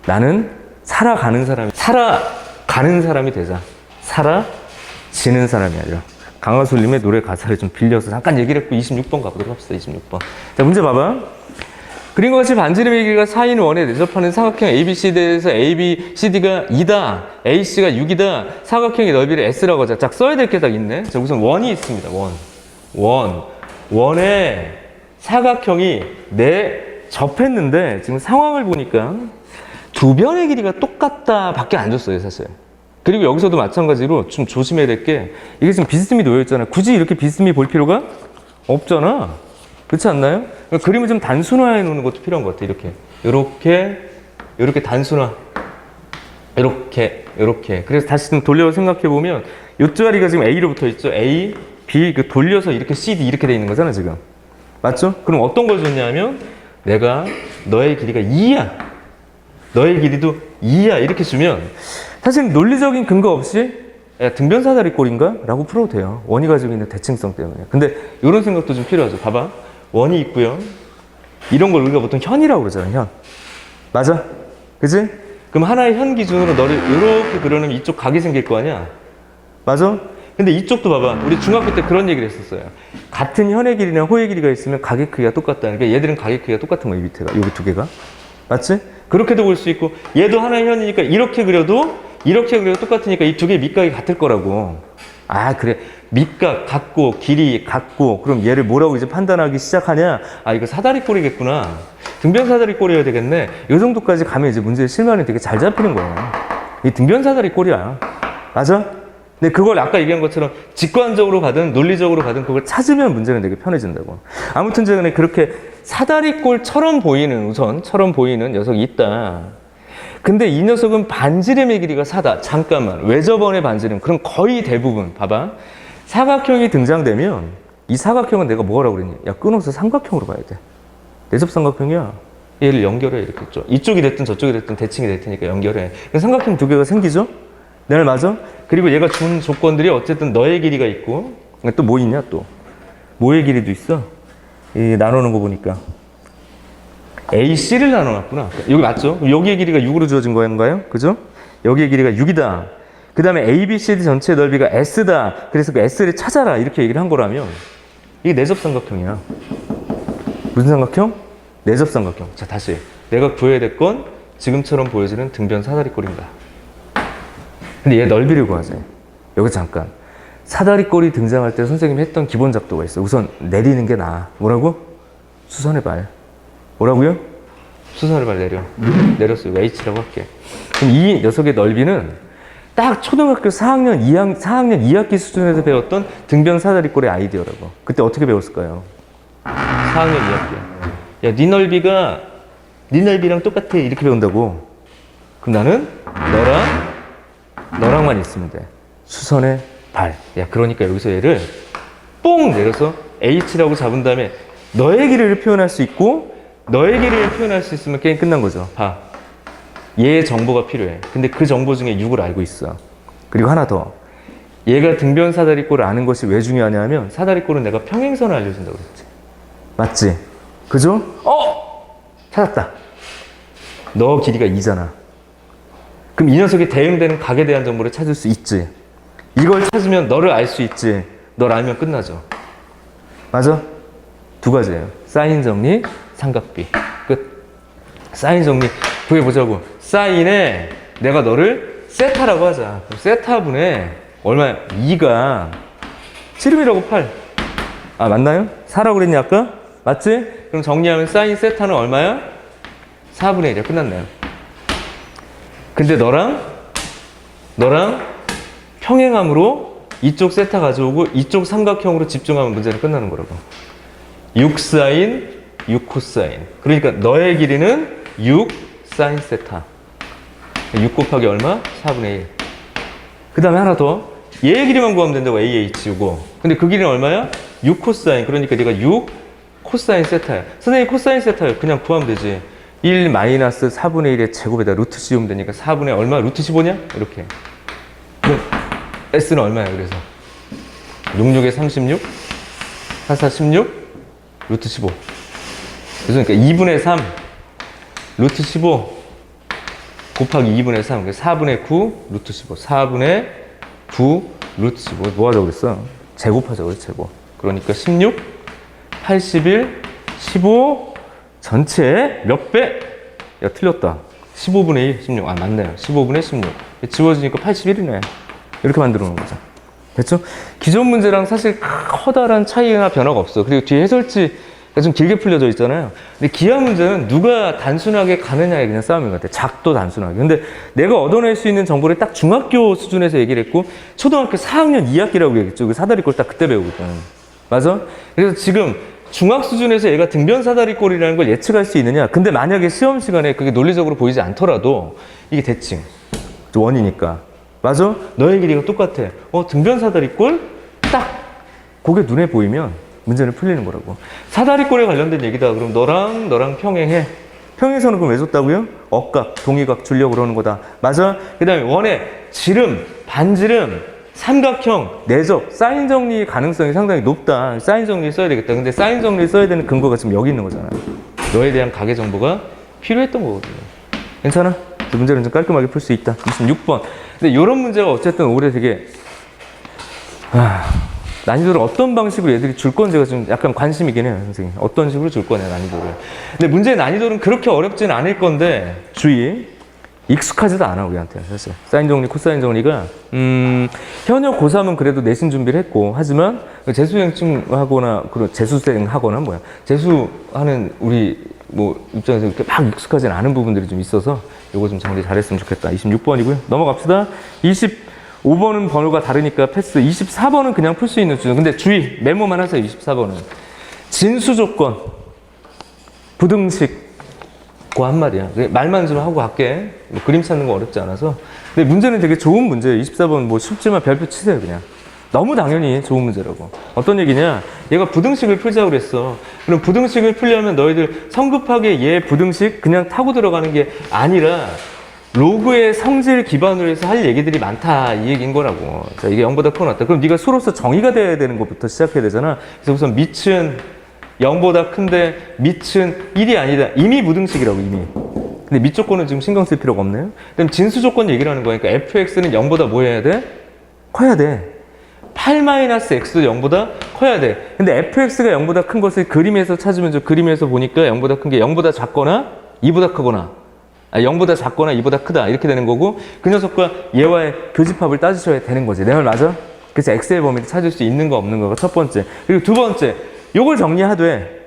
나는 살아가는 사람이 되자. 살아지는 사람이 아니라. 강하솔님의 노래 가사를 좀 빌려서 잠깐 얘기를 했고 26번 가보도록 합시다. 26번. 자, 문제 봐봐. 그림과 같이 반지름의 길이가 4인 원에 내접하는 사각형 ABCD에서 ABCD가 2다, AC가 6이다, 사각형의 넓이를 S라고 하자. 딱 써야 될 게 딱 있네. 자, 우선 원이 있습니다. 원에 사각형이 접했는데 지금 상황을 보니까 두 변의 길이가 똑같다 밖에 안 줬어요, 사실. 그리고 여기서도 마찬가지로 좀 조심해야 될 게, 이게 지금 비스듬히 놓여있잖아. 굳이 이렇게 비스듬히 볼 필요가 없잖아. 그렇지 않나요? 그러니까 그림을 좀 단순화해 놓는 것도 필요한 것 같아. 이렇게 단순화. 이렇게. 그래서 다시 좀 돌려 생각해 보면, 이 자리가 지금 A로 붙어 있죠. A, B, 돌려서 이렇게 CD 이렇게 돼 있는 거잖아, 지금. 맞죠? 그럼 어떤 걸 줬냐면, 내가 너의 길이가 2야. 너의 길이도 2야. 이렇게 주면, 사실 논리적인 근거 없이, 야, 등변사다리 꼴인가? 라고 풀어도 돼요. 원이 가지고 있는 대칭성 때문에. 근데 이런 생각도 좀 필요하죠. 봐봐. 원이 있고요. 이런 걸 우리가 보통 현이라고 그러잖아요. 현. 맞아? 그치? 그럼 하나의 현 기준으로 너를 이렇게 그려놓으면 이쪽 각이 생길 거 아니야? 맞아? 근데 이쪽도 봐봐. 우리 중학교 때 그런 얘기를 했었어요. 같은 현의 길이나 호의 길이가 있으면 각의 크기가 똑같다는 게, 얘들은 각의 크기가 똑같은 거야, 이 밑에가. 여기 두 개가. 맞지? 그렇게도 볼 수 있고, 얘도 하나의 현이니까 이렇게 그려도 똑같으니까 이 두 개의 밑각이 같을 거라고. 아, 그래. 밑각 같고, 길이 같고, 그럼 얘를 뭐라고 이제 판단하기 시작하냐? 아, 이거 사다리꼴이겠구나. 등변사다리꼴이어야 되겠네. 이 정도까지 가면 이제 문제의 실마리 되게 잘 잡히는 거야. 이 등변사다리꼴이야. 맞아? 근데 그걸 아까 얘기한 것처럼 직관적으로 가든 논리적으로 가든 그걸 찾으면 문제는 되게 편해진다고. 아무튼 제가 그렇게 사다리꼴처럼 보이는 녀석이 있다. 근데 이 녀석은 반지름의 길이가 4다. 잠깐만. 외접원의 반지름. 그럼 거의 대부분 봐봐. 사각형이 등장되면 이 사각형은 내가 뭐라고 그랬니? 야, 끊어서 삼각형으로 봐야 돼. 내접 삼각형이야. 얘를 연결해 이렇게 있죠. 이쪽이 됐든 저쪽이 됐든 대칭이 될 테니까 연결해. 삼각형 두 개가 생기죠? 내 말 맞아? 그리고 얘가 준 조건들이 어쨌든 너의 길이가 있고, 또 뭐 있냐 또? 뭐의 길이도 있어? 이 나누는 거 보니까 AC를 나눠놨구나. 여기 맞죠? 여기의 길이가 6으로 주어진 건가요? 그죠? 여기의 길이가 6이다. 그 다음에 ABCD 전체 넓이가 S다. 그래서 그 S를 찾아라. 이렇게 얘기를 한 거라면 이게 내접삼각형이야. 무슨 삼각형? 내접삼각형. 자, 다시. 내가 구해야 될 건 지금처럼 보여지는 등변 사다리꼴인가. 근데 얘 넓이를 구하자. 여기 잠깐. 사다리꼴이 등장할 때 선생님이 했던 기본 작도가 있어. 우선 내리는 게 나아. 뭐라고? 수선의 발. 뭐라고요? 수선의 발 내려. 내렸어요. H라고 할게. 그럼 이 녀석의 넓이는 딱 초등학교 4학년 2학기 수준에서 배웠던 등변 사다리꼴의 아이디어라고. 그때 어떻게 배웠을까요? 4학년 2학기야. 야, 네 넓이가 네 넓이랑 똑같아. 이렇게 배운다고. 그럼 나는 너랑만 있으면 돼. 수선의 발. 야, 그러니까 여기서 얘를 뽕 내려서 H라고 잡은 다음에 너의 길이를 표현할 수 있고 너의 길이를 표현할 수 있으면 게임 끝난 거죠. 봐. 얘의 정보가 필요해. 근데 그 정보 중에 6을 알고 있어. 그리고 하나 더. 얘가 등변 사다리꼴을 아는 것이 왜 중요하냐 하면 사다리꼴은 내가 평행선을 알려준다고 그랬지. 맞지? 그죠? 찾았다. 너 길이가 2잖아. 그럼 이 녀석이 대응되는 각에 대한 정보를 찾을 수 있지. 이걸 찾으면 너를 알 수 있지. 널 알면 끝나죠. 맞아? 두 가지예요. 사인 정리, 삼각비. 끝. 사인 정리 구해보자고. 사인에 내가 너를 세타라고 하자. 그럼 세타분의 얼마야? 2가 7이라고 8. 아, 맞나요? 4라고 그랬니 아까? 맞지? 그럼 정리하면 사인 세타는 얼마야? 4분의 1이야. 끝났네요. 근데 너랑 평행함으로 이쪽 세타 가져오고 이쪽 삼각형으로 집중하면 문제는 끝나는 거라고. 6 사인, 6 코사인. 그러니까 너의 길이는 6 사인 세타. 6 곱하기 얼마? 4분의 1. 그 다음에 하나 더. 얘의 길이만 구하면 된다고. AH고. 근데 그 길이는 얼마야? 6 코사인. 그러니까 네가 6 코사인 세타야. 선생님 코사인 세타야. 그냥 구하면 되지. 1 마이너스 4분의 1의 제곱에다 루트 씌우면 되니까 4분의 얼마? 루트 15냐? 이렇게. 그럼 S는 얼마야? 그래서 66에 36, 44, 16, 루트 15. 그러니까 2분의 3, 루트 15 곱하기 2분의 3. 그래서 4분의 9, 루트 15. 4분의 9, 루트 15. 뭐 하자고 그랬어? 제곱하자고 그랬어, 제곱. 그러니까 16, 81, 15, 전체 몇 배? 야, 틀렸다. 15분의 1, 16. 아, 맞네요. 15분의 16. 지워지니까 81이네. 이렇게 만들어 놓은 거죠. 됐죠? 기존 문제랑 사실 커다란 차이나 변화가 없어. 그리고 뒤에 해설지가 좀 길게 풀려져 있잖아요. 근데 기하 문제는 누가 단순하게 가느냐에 그냥 싸움인 것 같아. 작도 단순하게. 근데 내가 얻어낼 수 있는 정보를 딱 중학교 수준에서 얘기를 했고, 초등학교 4학년 2학기라고 얘기했죠. 그 사다리꼴 딱 그때 배우거든. 맞아? 그래서 지금 중학 수준에서 얘가 등변 사다리꼴이라는 걸 예측할 수 있느냐? 근데 만약에 시험 시간에 그게 논리적으로 보이지 않더라도 이게 대칭. 원이니까. 맞아? 너의 길이가 똑같아. 등변 사다리꼴? 딱! 그게 눈에 보이면 문제는 풀리는 거라고. 사다리꼴에 관련된 얘기다. 그럼 너랑 평행해. 평행선은 그럼 왜 줬다고요? 억각, 동의각 주려고 그러는 거다. 맞아? 그 다음에 원의 지름, 반지름, 삼각형, 내적, 사인 정리 가능성이 상당히 높다. 사인 정리 써야 되겠다. 근데 사인 정리 써야 되는 근거가 지금 여기 있는 거잖아. 너에 대한 가계 정보가 필요했던 거거든요. 괜찮아? 그 문제는 좀 깔끔하게 풀 수 있다. 26번. 근데 이런 문제가 어쨌든 올해 되게 난이도를 어떤 방식으로 얘들이 줄 건지가 좀 약간 관심이긴 해요, 선생님. 어떤 식으로 줄 거냐, 난이도를. 근데 문제의 난이도는 그렇게 어렵진 않을 건데 주의. 익숙하지도 않아, 우리한테. 사실. 사인 정리, 코사인 정리가, 현역 고3은 그래도 내신 준비를 했고, 하지만, 재수생층 하거나, 재수생 하거나, 재수하는 우리, 입장에서 그렇게 막 익숙하진 않은 부분들이 좀 있어서, 요거 좀 정리 잘했으면 좋겠다. 26번이고요. 넘어갑시다. 25번은 번호가 다르니까 패스. 24번은 그냥 풀 수 있는 수준. 근데 주의, 메모만 하세요, 24번은. 진수 조건. 부등식. 그 한마디야. 말만 좀 하고 갈게. 그림 찾는 거 어렵지 않아서. 근데 문제는 되게 좋은 문제예요. 24번 쉽지만 별표 치세요, 그냥. 너무 당연히 좋은 문제라고. 어떤 얘기냐? 얘가 부등식을 풀자고 그랬어. 그럼 부등식을 풀려면 너희들 성급하게 얘 부등식 그냥 타고 들어가는 게 아니라 로그의 성질 기반으로 해서 할 얘기들이 많다 이 얘기인 거라고. 자, 이게 0보다 크고 낮다. 그럼 네가 수로서 정의가 돼야 되는 것부터 시작해야 되잖아. 그래서 우선 밑은 0보다 큰데 밑은 1이 아니다. 이미 무등식이라고 이미. 근데 밑 조건은 지금 신경 쓸 필요가 없네요. 그럼 진수 조건 얘기를 하는 거니까 fx는 0보다 뭐 해야 돼? 커야 돼. 8-x도 0보다 커야 돼. 근데 fx가 0보다 큰 것을 그림에서 찾으면 저 그림에서 보니까 0보다 큰 게 0보다 작거나 2보다 크거나 0보다 작거나 2보다 크다 이렇게 되는 거고 그 녀석과 얘와의 교집합을 따지셔야 되는 거지. 내 말 맞아? 그래서 x의 범위를 찾을 수 있는 거 없는 거가 첫 번째. 그리고 두 번째 요걸 정리하되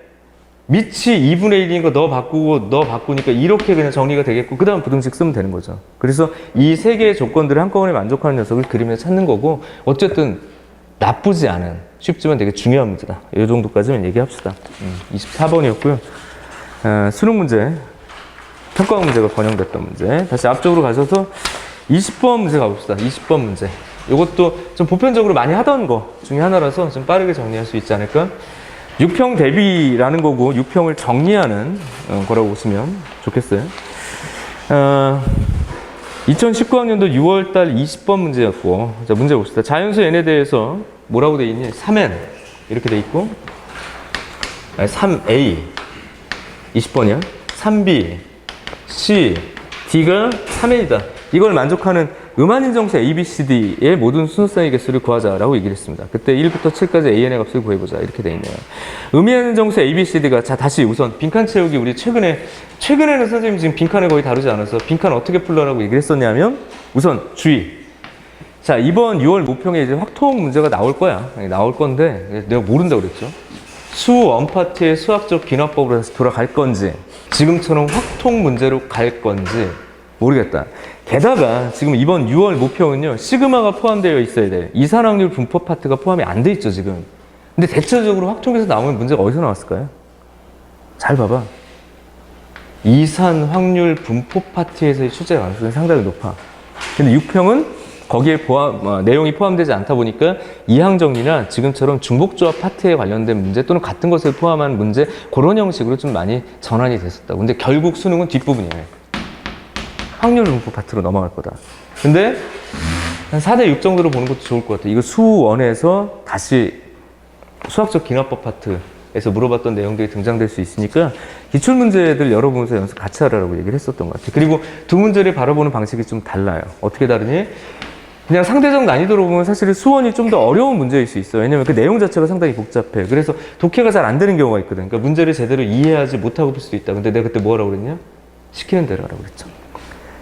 밑이 2분의 1인 거 너 바꾸니까 이렇게 그냥 정리가 되겠고 그 다음 부등식 쓰면 되는 거죠. 그래서 이 세 개의 조건들을 한꺼번에 만족하는 녀석을 그림에서 찾는 거고 어쨌든 나쁘지 않은 쉽지만 되게 중요한 문제다. 이 정도까지만 얘기합시다. 24번이었고요. 수능 문제, 평가원 문제가 번영됐던 문제. 다시 앞쪽으로 가셔서 20번 문제 가봅시다. 20번 문제. 이것도 좀 보편적으로 많이 하던 거 중에 하나라서 좀 빠르게 정리할 수 있지 않을까? 유평 대비라는 거고 유평을 정리하는 거라고 보시면 좋겠어요. 2019학년도 6월달 20번 문제였고 자 문제 봅시다. 자연수 n에 대해서 뭐라고 돼 있니? 3n 이렇게 돼 있고 3a 20번이야. 3b c d가 3n이다. 이걸 만족하는 음한인정수 ABCD의 모든 순서쌍의 개수를 구하자라고 얘기를 했습니다. 그때 1부터 7까지 AN의 값을 구해보자 이렇게 돼 있네요. 음한인정수 ABCD가 자 다시 우선 빈칸 채우기 우리 최근에는 선생님 지금 빈칸을 거의 다루지 않아서 빈칸 어떻게 풀러라고 얘기를 했었냐면 우선 주의. 자 이번 6월 모평에 이제 확통 문제가 나올 거야. 나올 건데 내가 모른다고 그랬죠. 수 원파트의 수학적 귀납법으로 다시 돌아갈 건지 지금처럼 확통 문제로 갈 건지 모르겠다. 게다가 지금 이번 6월 모평은요 시그마가 포함되어 있어야 돼. 이산확률 분포 파트가 포함이 안 돼 있죠 지금. 근데 대체적으로 확통에서 나오는 문제가 어디서 나왔을까요? 잘 봐봐. 이산확률 분포 파트에서의 출제 가능성이 상당히 높아. 근데 6평은 거기에 내용이 포함되지 않다 보니까 이항정리나 지금처럼 중복조합 파트에 관련된 문제 또는 같은 것을 포함한 문제 그런 형식으로 좀 많이 전환이 됐었다고. 근데 결국 수능은 뒷부분이에요. 확률 분포 파트로 넘어갈 거다. 근데 한 4대6 정도로 보는 것도 좋을 것 같아. 이거 수원에서 다시 수학적 기납법 파트에서 물어봤던 내용들이 등장될 수 있으니까 기출문제들 열어보면서 연습 같이 하라고 얘기를 했었던 것 같아. 그리고 두 문제를 바라보는 방식이 좀 달라요. 어떻게 다르니? 그냥 상대적 난이도로 보면 사실 수원이 좀 더 어려운 문제일 수 있어요. 왜냐면 그 내용 자체가 상당히 복잡해. 그래서 독해가 잘 안 되는 경우가 있거든. 그러니까 문제를 제대로 이해하지 못하고 풀 수도 있다. 근데 내가 그때 뭐라고 그랬냐? 시키는 대로 하라고 그랬죠.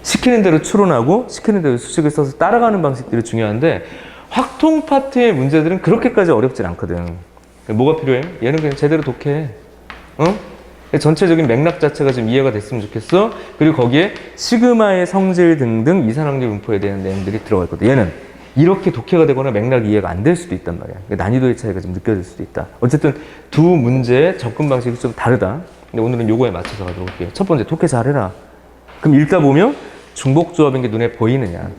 시키는 대로 추론하고 시키는 대로 수식을 써서 따라가는 방식들이 중요한데 확통 파트의 문제들은 그렇게까지 어렵진 않거든. 뭐가 필요해? 얘는 그냥 제대로 독해. 전체적인 맥락 자체가 좀 이해가 됐으면 좋겠어. 그리고 거기에 시그마의 성질 등등 이산확률 분포에 대한 내용들이 들어가 있거든. 얘는 이렇게 독해가 되거나 맥락 이해가 안 될 수도 있단 말이야. 그러니까 난이도의 차이가 좀 느껴질 수도 있다. 어쨌든 두 문제의 접근 방식이 좀 다르다. 근데 오늘은 요거에 맞춰서 가도록 할게요. 첫 번째, 독해 잘해라. 그럼 읽다 보면 중복조합인 게 눈에 보이느냐.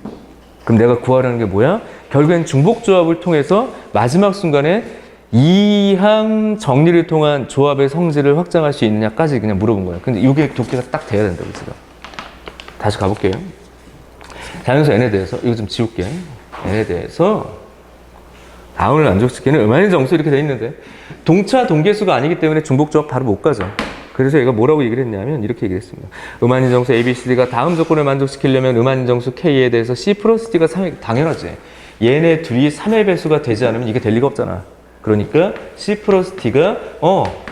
그럼 내가 구하라는 게 뭐야? 결국엔 중복조합을 통해서 마지막 순간에 이항 정리를 통한 조합의 성질을 확장할 수 있느냐까지 그냥 물어본 거예요. 근데 이게 독해가 딱 돼야 된다고 지금. 다시 가볼게요. 자연수 n에 대해서 이거 좀 지울게. n에 대해서 다음을 만족시키는 음한인 정수 이렇게 돼 있는데 동차 동계수가 아니기 때문에 중복조합 바로 못 가죠. 그래서 얘가 뭐라고 얘기를 했냐면 이렇게 얘기를 했습니다. 음한인 정수 ABCD가 다음 조건을 만족시키려면 음한인 정수 K에 대해서 C 플러스 D가 3의 당연하지. 얘네 둘이 3의 배수가 되지 않으면 이게 될 리가 없잖아. 그러니까 C 플러스 D가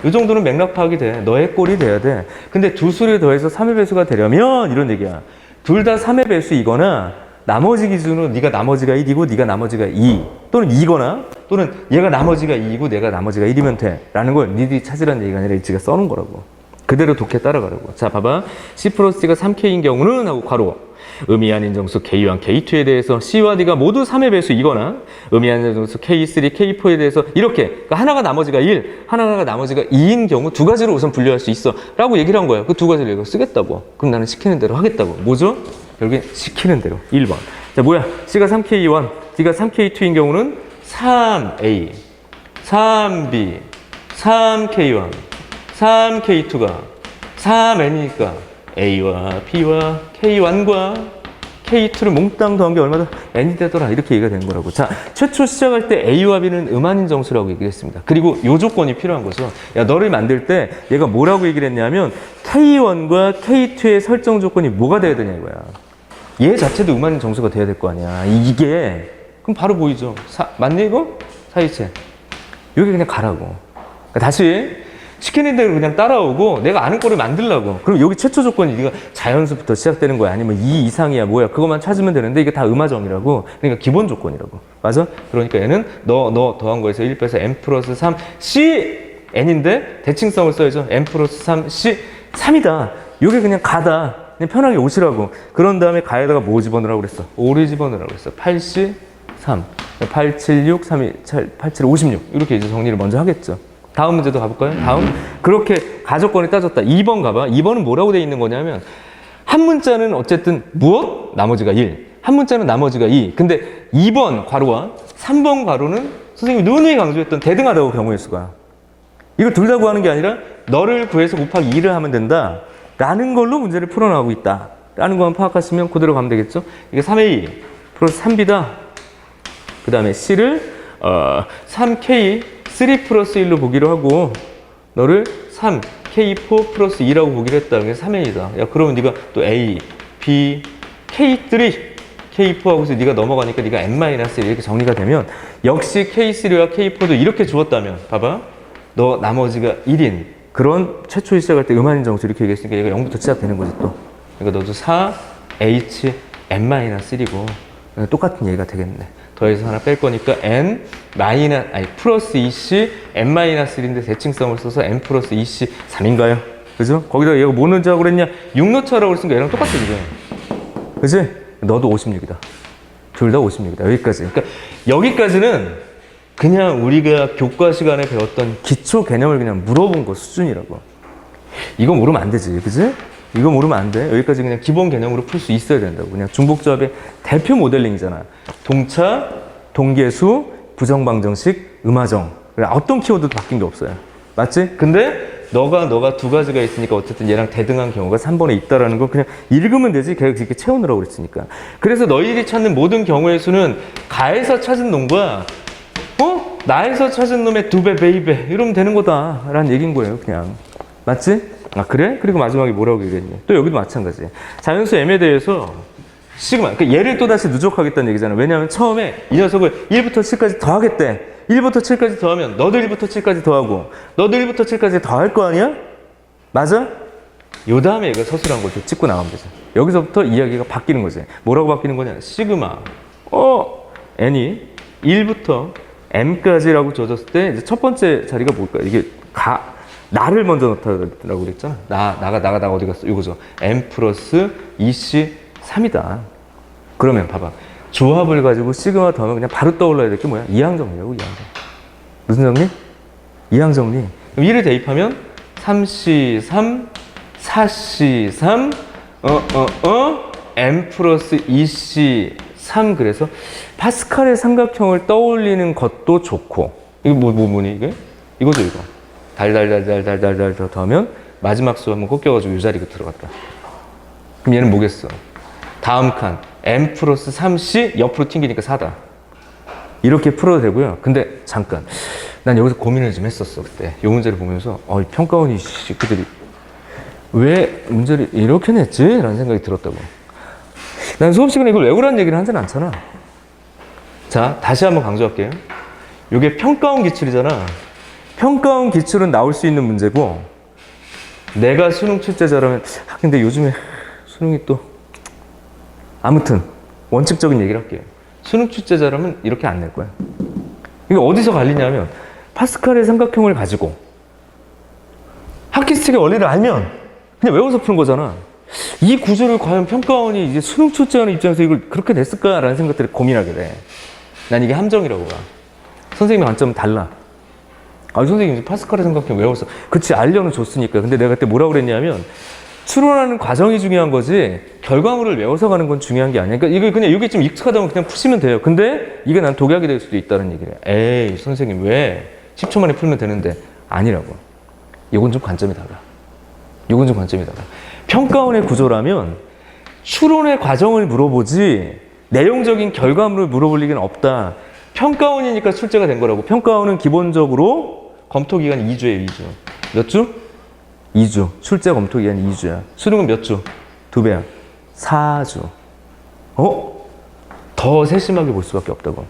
이 정도는 맥락 파악이 돼. 너의 꼴이 돼야 돼. 근데 두 수를 더해서 3의 배수가 되려면 이런 얘기야. 둘 다 3의 배수이거나 나머지 기준으로 네가 나머지가 1이고 네가 나머지가 2 또는 2거나 또는 얘가 나머지가 2이고 내가 나머지가 1이면 돼 라는 걸 니들이 찾으라는 얘기가 아니라 지가 써놓은 거라고. 그대로 독해 따라가라고. 자 봐봐. C 플러스 D가 3K인 경우는 하고 괄호 음이한인 정수 K1, K2에 대해서 C와 D가 모두 3의 배수이거나 음이한인 정수 K3, K4에 대해서 이렇게 그러니까 하나가 나머지가 1, 하나가 나머지가 2인 경우 두 가지로 우선 분류할 수 있어 라고 얘기를 한 거야. 그 두 가지를 이거 쓰겠다고. 그럼 나는 시키는 대로 하겠다고. 뭐죠? 결국엔 시키는 대로 1번. 자 뭐야? C가 3K1, D가 3K2인 경우는 3A, 3B, 3K1, 3K2가 3N이니까 A와 B와 K1과 K2를 몽땅 더한 게 얼마다? n이 되더라. 이렇게 얘기가 되는 거라고. 자, 최초 시작할 때 A와 B는 음한인 정수라고 얘기를 했습니다. 그리고 요 조건이 필요한 거죠. 야, 너를 만들 때 얘가 뭐라고 얘기를 했냐면 K1과 K2의 설정 조건이 뭐가 돼야 되냐 이거야. 얘 자체도 음한인 정수가 돼야 될 거 아니야. 이게 그럼 바로 보이죠. 맞니 이거? 사이체. 여기 그냥 가라고. 그러니까 다시 시키는 대로 그냥 따라오고 내가 아는 거를 만들라고. 그럼 여기 최초 조건이 네가 자연수부터 시작되는 거야? 아니면 2 이상이야? 뭐야? 그것만 찾으면 되는데 이게 다 음화정이라고. 그러니까 기본 조건이라고. 맞아? 그러니까 얘는 너 더한 거에서 1 빼서 n 플러스 3 c n인데 대칭성을 써야죠. n 플러스 3 c 3이다. 요게 그냥 가다. 그냥 편하게 오시라고. 그런 다음에 가에다가 뭐 집어넣으라고 그랬어? 5를 집어넣으라고 그랬어. 8c 3 8, 7, 6, 3, 2, 8, 7, 56 이렇게 이제 정리를 먼저 하겠죠. 다음 문제도 가볼까요? 다음. 그렇게 가조건을 따졌다. 2번 가봐. 2번은 뭐라고 돼 있는 거냐면 한 문자는 어쨌든 무엇? 나머지가 1. 한 문자는 나머지가 2. 근데 2번 괄호와 3번 괄호는 선생님이 누누이 강조했던 대등하다고 경우의 수가. 이거 둘 다 구하는 게 아니라 너를 구해서 곱하기 2를 하면 된다. 라는 걸로 문제를 풀어나가고 있다. 라는 것만 파악하시면 그대로 가면 되겠죠? 이게 3A 플러스 3B다. 그 다음에 C를 3K 3 플러스 1로 보기로 하고 너를 3, K4 플러스 2라고 보기로 했다. 그래서 3A다. 야, 그러면 네가 또 A, B, K3, K4하고서 네가 넘어가니까 네가 N-1 이렇게 정리가 되면 역시 K3와 K4도 이렇게 주었다면 봐봐. 너 나머지가 1인 그런 최초에 시작할 때 음한인 정수 이렇게 얘기했으니까 얘가 0부터 시작되는 거지 또. 그러니까 너도 4, H, N-1이고 똑같은 얘기가 되겠네. 더해서 하나 뺄 거니까 n 플러스 2c n-1인데 대칭성을 써서 n 플러스 2c 3인가요? 그죠? 거기다 얘가 뭐 넣자고 그랬냐? 6 넣자라고 그랬으니까 얘랑 똑같아 이게. 그지? 너도 56이다. 둘 다 56이다. 여기까지. 그러니까 여기까지는 그냥 우리가 교과 시간에 배웠던 기초 개념을 그냥 물어본 거 수준이라고. 이거 모르면 안 되지. 그지? 이거 모르면 안 돼. 여기까지 그냥 기본 개념으로 풀 수 있어야 된다고. 그냥 중복조합의 대표 모델링이잖아. 동차, 동계수, 부정방정식, 음화정. 어떤 키워드도 바뀐 게 없어요. 맞지? 근데 너가 두 가지가 있으니까 어쨌든 얘랑 대등한 경우가 3번에 있다라는 거 그냥 읽으면 되지. 걔가 그렇게 채우느라고 그랬으니까. 그래서 너희들이 찾는 모든 경우의 수는 가에서 찾은 놈과 나에서 찾은 놈의 2배, 베이배 이러면 되는 거다라는 얘기인 거예요. 그냥. 맞지? 아, 그래? 그리고 마지막에 뭐라고 얘기했니? 또 여기도 마찬가지. 자연수 M에 대해서 시그마. 그러니까 얘를 또다시 누적하겠다는 얘기잖아. 왜냐하면 처음에 이 녀석을 1부터 7까지 더하겠대. 1부터 7까지 더하면 너도 1부터 7까지 더하고 너도 1부터 7까지 더할 거 아니야? 맞아? 요 다음에 얘가 서술한 걸 찍고 나가면 되죠. 여기서부터 이야기가 바뀌는 거지. 뭐라고 바뀌는 거냐? 시그마. n이 1부터 m까지라고 줘줬을 때 이제 첫 번째 자리가 뭘까? 이게 나를 먼저 넣다라고 그랬잖아. 나가 어디 갔어? 이거죠. m 플러스 2c 3이다. 그러면 봐봐. 조합을 가지고 시그마 더하면 그냥 바로 떠올라야 될 게 뭐야? 이항정리라고, 이항정. 무슨 정리? 이항정리. 그럼 1을 대입하면 3c3, 4c3, m 플러스 2c3. 그래서 파스칼의 삼각형을 떠올리는 것도 좋고. 이거 뭐니, 이게? 이거죠, 이거. 달달달달달달달 더하면 마지막 수 한번 꺾여가지고 이 자리가 들어갔다. 그럼 얘는 뭐겠어? 다음 칸 m 플러스 3c 옆으로 튕기니까 4다. 이렇게 풀어도 되고요. 근데 잠깐 난 여기서 고민을 좀 했었어. 그때 이 문제를 보면서 평가원이 그들이 왜 문제를 이렇게 냈지? 라는 생각이 들었다고. 난 수업 시간에 이걸 외우라는 얘기를 하진 않잖아. 자, 다시 한번 강조할게요. 이게 평가원 기출이잖아. 평가원 기출은 나올 수 있는 문제고 내가 수능 출제자라면 근데 요즘에 수능이 또 아무튼 원칙적인 얘기를 할게요. 수능 출제자라면 이렇게 안 낼 거야. 이게 어디서 갈리냐면 파스칼의 삼각형을 가지고 하키스틱의 원리를 알면 그냥 외워서 푸는 거잖아. 이 구조를 과연 평가원이 이제 수능 출제하는 입장에서 이걸 그렇게 냈을까라는 생각들을 고민하게 돼. 난 이게 함정이라고 봐. 선생님의 관점은 달라. 선생님 파스칼의 삼각형 외웠어. 그치, 알려는 줬으니까. 근데 내가 그때 뭐라고 그랬냐면 추론하는 과정이 중요한 거지 결과물을 외워서 가는 건 중요한 게 아니야. 그러니까 이게 좀 익숙하다면 그냥 푸시면 돼요. 근데 이게 난 독약이 될 수도 있다는 얘기를 해. 에이 선생님 왜 10초 만에 풀면 되는데 아니라고. 이건 좀 관점이 달라. 평가원의 구조라면 추론의 과정을 물어보지 내용적인 결과물을 물어볼 리는 없다. 평가원이니까 출제가 된 거라고. 평가원은 기본적으로 검토 기간이 2주예요, 2주. 몇 주? 2주. 출제 검토 기간이 2주야. 수능은 몇 주? 2배야. 4주. 더 세심하게 볼 수밖에 없다고.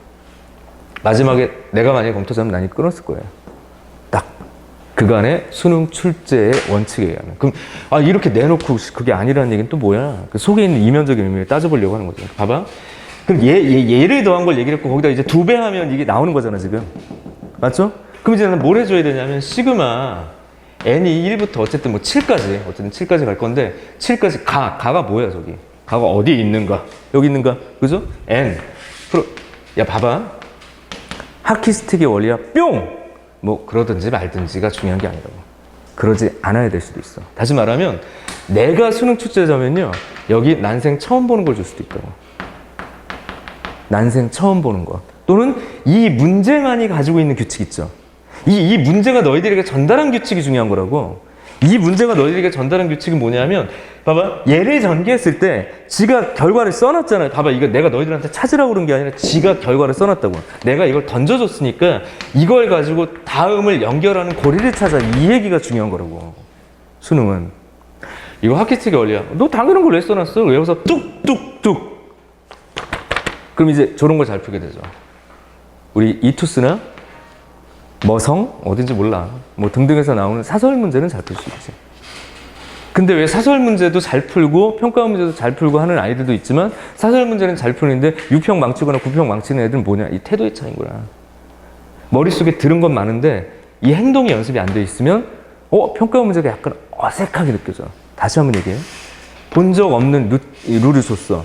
마지막에 내가 만약에 검토자면 난이 끊었을 거예요. 딱 그간의 수능 출제의 원칙에 의하면. 그럼 이렇게 내놓고 그게 아니라는 얘기는 또 뭐야? 그 속에 있는 이면적인 의미를 따져보려고 하는 거죠. 봐봐. 그럼 얘를 더한 걸 얘기를 했고 거기다 이제 2배 하면 이게 나오는 거잖아 지금. 맞죠? 그럼 이제 나는 뭘 해줘야 되냐면 시그마 n이 1부터 어쨌든 뭐 7까지 어쨌든 7까지 갈 건데 7까지 가가 뭐야 저기? 가가 어디에 있는가? 여기 있는가? 그죠? n 야 봐봐. 하키스틱의 원리야 뿅! 뭐 그러든지 말든지가 중요한 게 아니라고. 그러지 않아야 될 수도 있어. 다시 말하면 내가 수능 출제자면요 여기 난생 처음 보는 걸 줄 수도 있다고. 난생 처음 보는 것. 또는 이 문제만이 가지고 있는 규칙 있죠. 이 문제가 너희들에게 전달한 규칙이 중요한 거라고. 이 문제가 너희들에게 전달한 규칙은 뭐냐면 봐봐. 얘를 전개했을 때 지가 결과를 써놨잖아요. 봐봐. 이거 내가 너희들한테 찾으라고 그런 게 아니라 지가 결과를 써놨다고. 내가 이걸 던져줬으니까 이걸 가지고 다음을 연결하는 고리를 찾아. 이 얘기가 중요한 거라고. 수능은. 이거 하키스틱의 원리야. 너 당연한 걸 왜 써놨어? 외워서 뚝뚝뚝. 그럼 이제 저런 걸 잘 풀게 되죠. 우리 이투스나 머성 어딘지 몰라. 뭐 등등에서 나오는 사설 문제는 잘 풀 수 있지. 근데 왜 사설 문제도 잘 풀고 평가원 문제도 잘 풀고 하는 아이들도 있지만 사설 문제는 잘 푸는데 6평 망치거나 9평 망치는 애들은 뭐냐? 이 태도의 차이인 거야. 머릿속에 들은 건 많은데 이 행동이 연습이 안 돼 있으면 평가원 문제가 약간 어색하게 느껴져. 다시 한번 얘기해. 본 적 없는 룰을 줬어.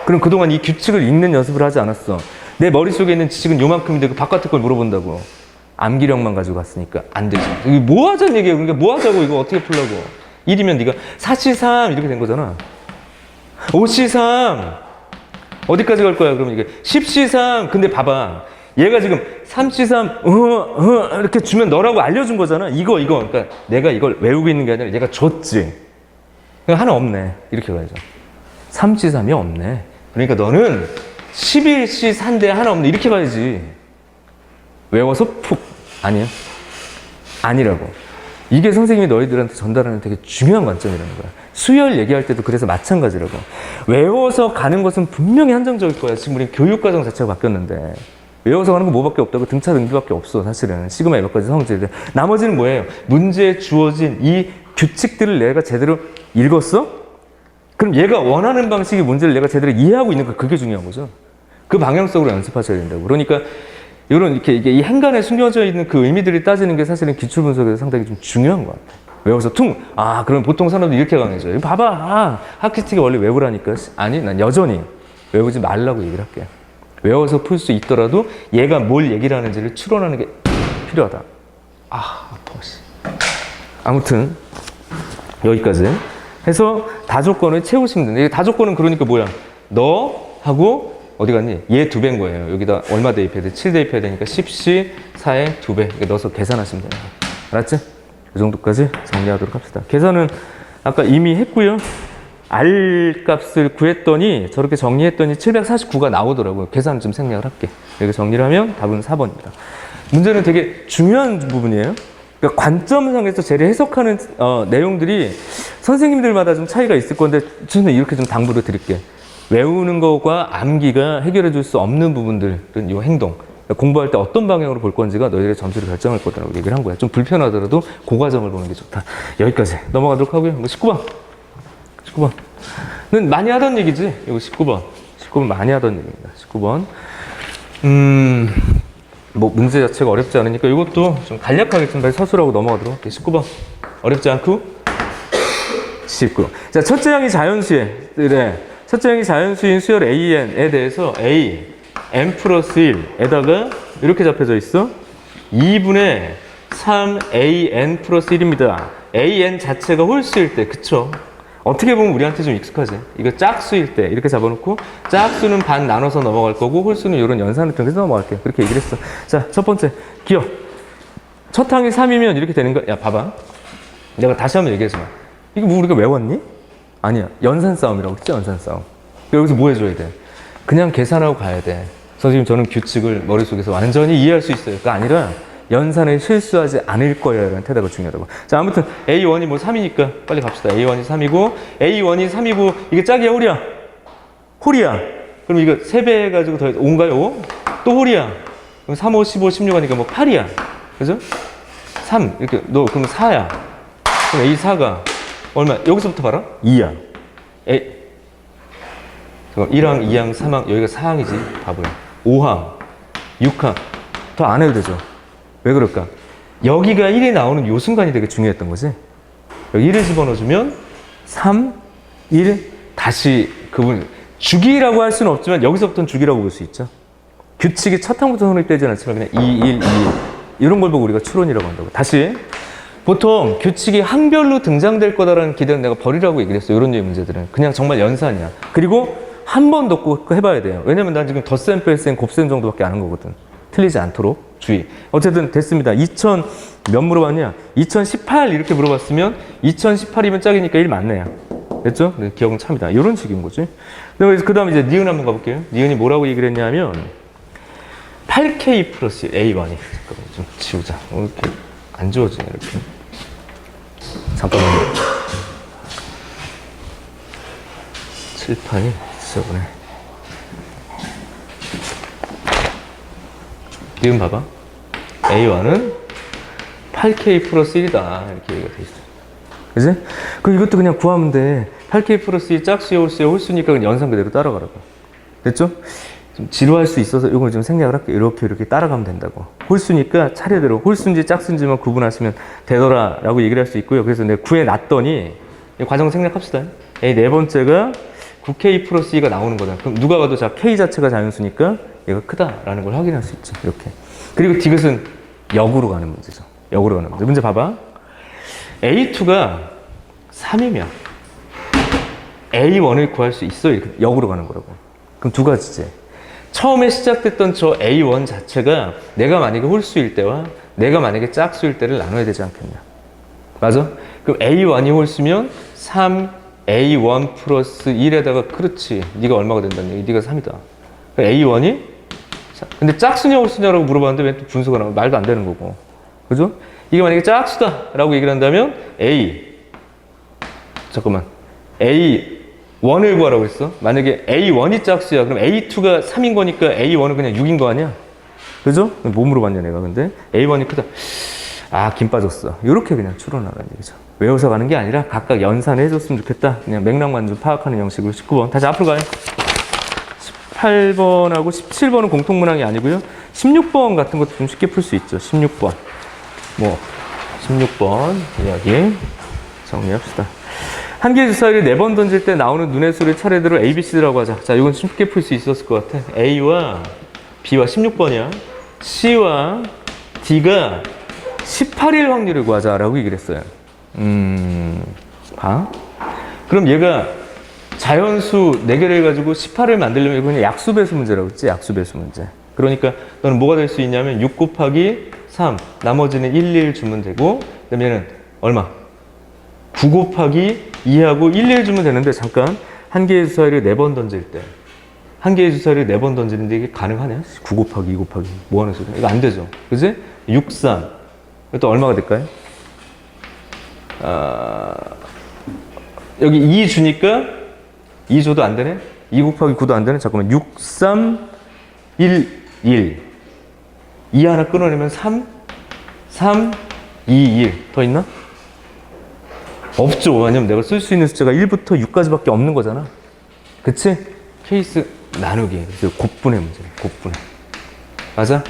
그럼 그동안 이 규칙을 읽는 연습을 하지 않았어. 내 머릿속에 있는 지식은 요만큼인데 그 바깥의 걸 물어본다고. 암기력만 가지고 갔으니까 안 되지. 이게 뭐 하자는 얘기야. 그러니까 뭐 하자고 이거 어떻게 풀라고. 1이면 네가 4C3 이렇게 된 거잖아. 5C3 어디까지 갈 거야? 그러면 이게 10C3 근데 봐봐. 얘가 지금 3C3 이렇게 주면 너라고 알려준 거잖아. 이거 그러니까 내가 이걸 외우고 있는 게 아니라 얘가 줬지. 그러니까 하나 없네. 이렇게 가야죠. 3C3이 없네. 그러니까 너는 11C4인데 하나 없네. 이렇게 가야지. 외워서 푹. 아니야. 아니라고. 이게 선생님이 너희들한테 전달하는 되게 중요한 관점이라는 거야. 수열 얘기할 때도 그래서 마찬가지라고. 외워서 가는 것은 분명히 한정적일 거야. 지금 우리 교육과정 자체가 바뀌었는데. 외워서 가는 거 뭐밖에 없다고 등차 등비밖에 없어. 사실은. 시그마 에버까지 성질. 나머지는 뭐예요? 문제에 주어진 이 규칙들을 내가 제대로 읽었어? 그럼 얘가 원하는 방식의 문제를 내가 제대로 이해하고 있는가? 그게 중요한 거죠. 그 방향성으로 연습하셔야 된다고. 그러니까 이런 이렇게 이게 이 행간에 숨겨져 있는 그 의미들이 따지는 게 사실은 기출 분석에서 상당히 좀 중요한 것 같아요. 외워서 그럼 보통 사람들이 이렇게 강해져요. 봐봐. 하키스틱이 원래 외우라니까. 아니, 난 여전히 외우지 말라고 얘기를 할게요. 외워서 풀 수 있더라도 얘가 뭘 얘기를 하는지를 추론하는 게 필요하다. 아파. 아무튼 여기까지 해서 다조건을 채우시면 된다. 다조건은 그러니까 뭐야? 너 하고 어디 갔니? 얘 2배인 거예요. 여기다 얼마 대입해야 돼? 7 대입해야 되니까 10C 4에 2배. 이렇게 넣어서 계산하시면 돼요. 알았지? 이 정도까지 정리하도록 합시다. 계산은 아까 이미 했고요. R 값을 구했더니 저렇게 정리했더니 749가 나오더라고요. 계산 좀 생략을 할게. 이렇게 정리를 하면 답은 4번입니다. 문제는 되게 중요한 부분이에요. 그러니까 관점상에서 재료 해석하는 내용들이 선생님들마다 좀 차이가 있을 건데 저는 이렇게 좀 당부를 드릴게. 외우는 거와 암기가 해결해 줄 수 없는 부분들은 이 행동. 공부할 때 어떤 방향으로 볼 건지가 너희들의 점수를 결정할 거다라고 얘기를 한 거야. 좀 불편하더라도 그 과정을 보는 게 좋다. 여기까지 넘어가도록 하고요. 19번은 많이 하던 얘기지. 이거 19번 많이 하던 얘기입니다. 19번. 뭐 문제 자체가 어렵지 않으니까 이것도 좀 간략하게 좀 서술하고 넘어가도록 할게요. 19번 어렵지 않고 19. 자, 첫째 항이 자연수인 수열 AN에 대해서 A, n 플러스 1에다가 이렇게 잡혀져 있어. 2분의 3an 플러스 1입니다. an 자체가 홀수일 때, 그쵸? 어떻게 보면 우리한테 좀 익숙하지? 이거 짝수일 때 이렇게 잡아놓고 짝수는 반 나눠서 넘어갈 거고 홀수는 이런 연산을 통해서 넘어갈게요. 그렇게 얘기를 했어. 자, 첫 번째 기억. 첫 항이 3이면 이렇게 되는 거야. 야, 봐봐. 내가 다시 한번 얘기하지 마. 이거 뭐 우리가 외웠니? 아니야. 연산 싸움이라고 했지, 연산 싸움. 여기서 뭐 해줘야 돼? 그냥 계산하고 가야 돼. 선생님, 저는 규칙을 머릿속에서 완전히 이해할 수 있어요. 그가 아니라 연산을 실수하지 않을 거예요. 라는 태도가 중요하다고. 자, 아무튼 A1이 뭐 3이니까 빨리 갑시다. A1이 3이고, A1이 3이고, 이게 짝이야, 홀이야? 홀이야. 그럼 이거 3배 해가지고 더 5인가요? 5? 또 홀이야. 그럼 3, 5, 15, 16 하니까 뭐 8이야. 그죠? 3. 이렇게, 너, 그럼 4야. 그럼 A4가 얼마? 여기서부터 봐라. 2야. 1항, 2항, 3항, 여기가 4항이지. 바보야. 5항, 6항. 더 안 해도 되죠. 왜 그럴까? 여기가 1이 나오는 요 순간이 되게 중요했던 거지. 여기 1을 집어넣어주면 3, 1, 다시 그분, 주기라고 할 수는 없지만 여기서부터는 주기라고 볼 수 있죠. 규칙이 첫 항부터 성립되지 않지만 그냥 2, 1, 2 이런 걸 보고 우리가 추론이라고 한다고. 다시 보통 규칙이 항별로 등장될 거다라는 기대는 내가 버리라고 얘기를 했어요. 이런 류의 문제들은 그냥 정말 연산이야. 그리고 한 번 더 꼭 해봐야 돼요. 왜냐면 난 지금 덧셈, 뺄셈, 곱셈 정도밖에 안 한 거거든. 틀리지 않도록 주의. 어쨌든 됐습니다. 2000 몇 물어봤냐? 2018 이렇게 물어봤으면 2018이면 짝이니까 1 맞네요. 됐죠? 네, 기억은 참이다. 이런 식인 거지. 그 다음에 이제 니은 한번 가볼게요. 니은이 뭐라고 얘기를 했냐면 8K 플러스 A1이 잠깐만 좀 지우자. 이렇게 안 지워지네 이렇게. 잠깐만요. 칠판이 지저분해. 니은 봐봐. A1은 8K 플러스 1이다. 이렇게 얘기가 돼 있어. 그지? 그 이것도 그냥 구하면 돼. 8K 플러스 2 짝수야, 홀수야, 홀수니까 그냥 연산 그대로 따라가라고. 됐죠? 좀 지루할 수 있어서 이걸 좀 생략을 할게요. 이렇게 따라가면 된다고. 홀수니까 차례대로 홀수인지 짝수인지만 구분하시면 되더라라고 얘기를 할 수 있고요. 그래서 내가 구해놨더니 과정 생략합시다. A 네 번째가 9K 플러스 2가 나오는 거다. 그럼 누가 봐도 자 K 자체가 자연수니까 얘가 크다라는 걸 확인할 수 있지. 이렇게. 그리고 디귿은 역으로 가는 문제죠. 역으로 가는 문제. 문제 봐봐. A2가 3이면 A1을 구할 수 있어. 이렇게 역으로 가는 거라고. 그럼 두 가지지. 처음에 시작됐던 저 A1 자체가 내가 만약에 홀수일 때와 내가 만약에 짝수일 때를 나눠야 되지 않겠냐. 맞아? 그럼 A1이 홀수면 3A1 플러스 1에다가 그렇지. 네가 얼마가 된다는 얘기. 네가 3이다. A1이 근데 짝수냐 홀수냐라고 물어봤는데 왜 또 분수가 나오면 말도 안 되는 거고. 그죠? 이게 만약에 짝수다 라고 얘기를 한다면 잠깐만 A1을 구하라고 했어. 만약에 A1이 짝수야 그럼 A2가 3인 거니까 A1은 그냥 6인 거 아니야? 그죠? 뭐 물어봤냐 내가. 근데 A1이 크다. 아, 김 빠졌어. 이렇게 그냥 추론하라는 얘기죠. 외워서 가는 게 아니라 각각 연산을 해줬으면 좋겠다. 그냥 맥락만 좀 파악하는 형식으로. 19번 다시 앞으로 가요. 18번하고 17번은 공통문항이 아니고요. 16번 같은 것도 좀 쉽게 풀 수 있죠. 16번. 16번 이야기 정리합시다. 한 개의 주사위를 4번 던질 때 나오는 눈의 수를 차례대로 A, B, C라고 하자. 자, 이건 쉽게 풀 수 있었을 것 같아. A와 B와 16번이야. C와 D가 18일 확률을 구하자라고 얘기를 했어요. 봐. 그럼 얘가 자연수 4개를 가지고 18을 만들려면 이거 그냥 약수배수 문제라고 했지. 약수배수 문제. 그러니까 너는 뭐가 될 수 있냐면 6 곱하기 3, 나머지는 1, 1 주면 되고, 그 다음에 얘는 얼마? 9 곱하기 2하고 1, 1 주면 되는데, 잠깐. 한 개의 주사위를 4번 던질 때. 한 개의 주사위를 4번 던지는데 이게 가능하냐? 9 곱하기 2 곱하기. 뭐 하는 소리야? 이거 안 되죠. 그지? 6, 3. 또 얼마가 될까요? 여기 2 주니까 2 줘도 안 되네? 2 곱하기 9도 안 되네? 잠깐만. 6, 3, 1, 1. 2 하나 끊어내면 3, 3, 2, 1. 더 있나? 없죠. 왜냐면 내가 쓸 수 있는 숫자가 1부터 6까지밖에 없는 거잖아. 그치? 케이스 나누기. 그래서 곱분의 문제야. 곱분의. 맞아?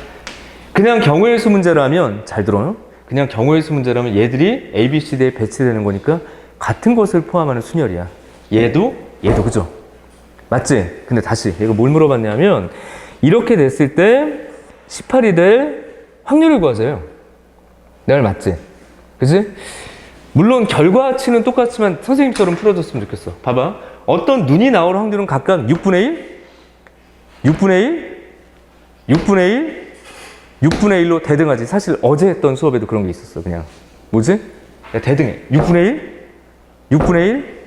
그냥 경우의 수 문제라면, 잘 들어요? 그냥 경우의 수 문제라면 얘들이 A, B, C, D에 배치되는 거니까 같은 것을 포함하는 순열이야. 얘도, 그죠? 맞지? 근데 다시, 얘가 뭘 물어봤냐면, 이렇게 됐을 때 18이 될 확률을 구하세요. 내 말 맞지? 그치? 물론 결과치는 똑같지만 선생님처럼 풀어줬으면 좋겠어. 봐봐. 어떤 눈이 나올 확률은 각각 6분의 1, 6분의 1, 6분의 1, 6분의 1로 대등하지. 사실 어제 했던 수업에도 그런 게 있었어. 그냥 뭐지? 야, 대등해. 6분의 1, 6분의 1,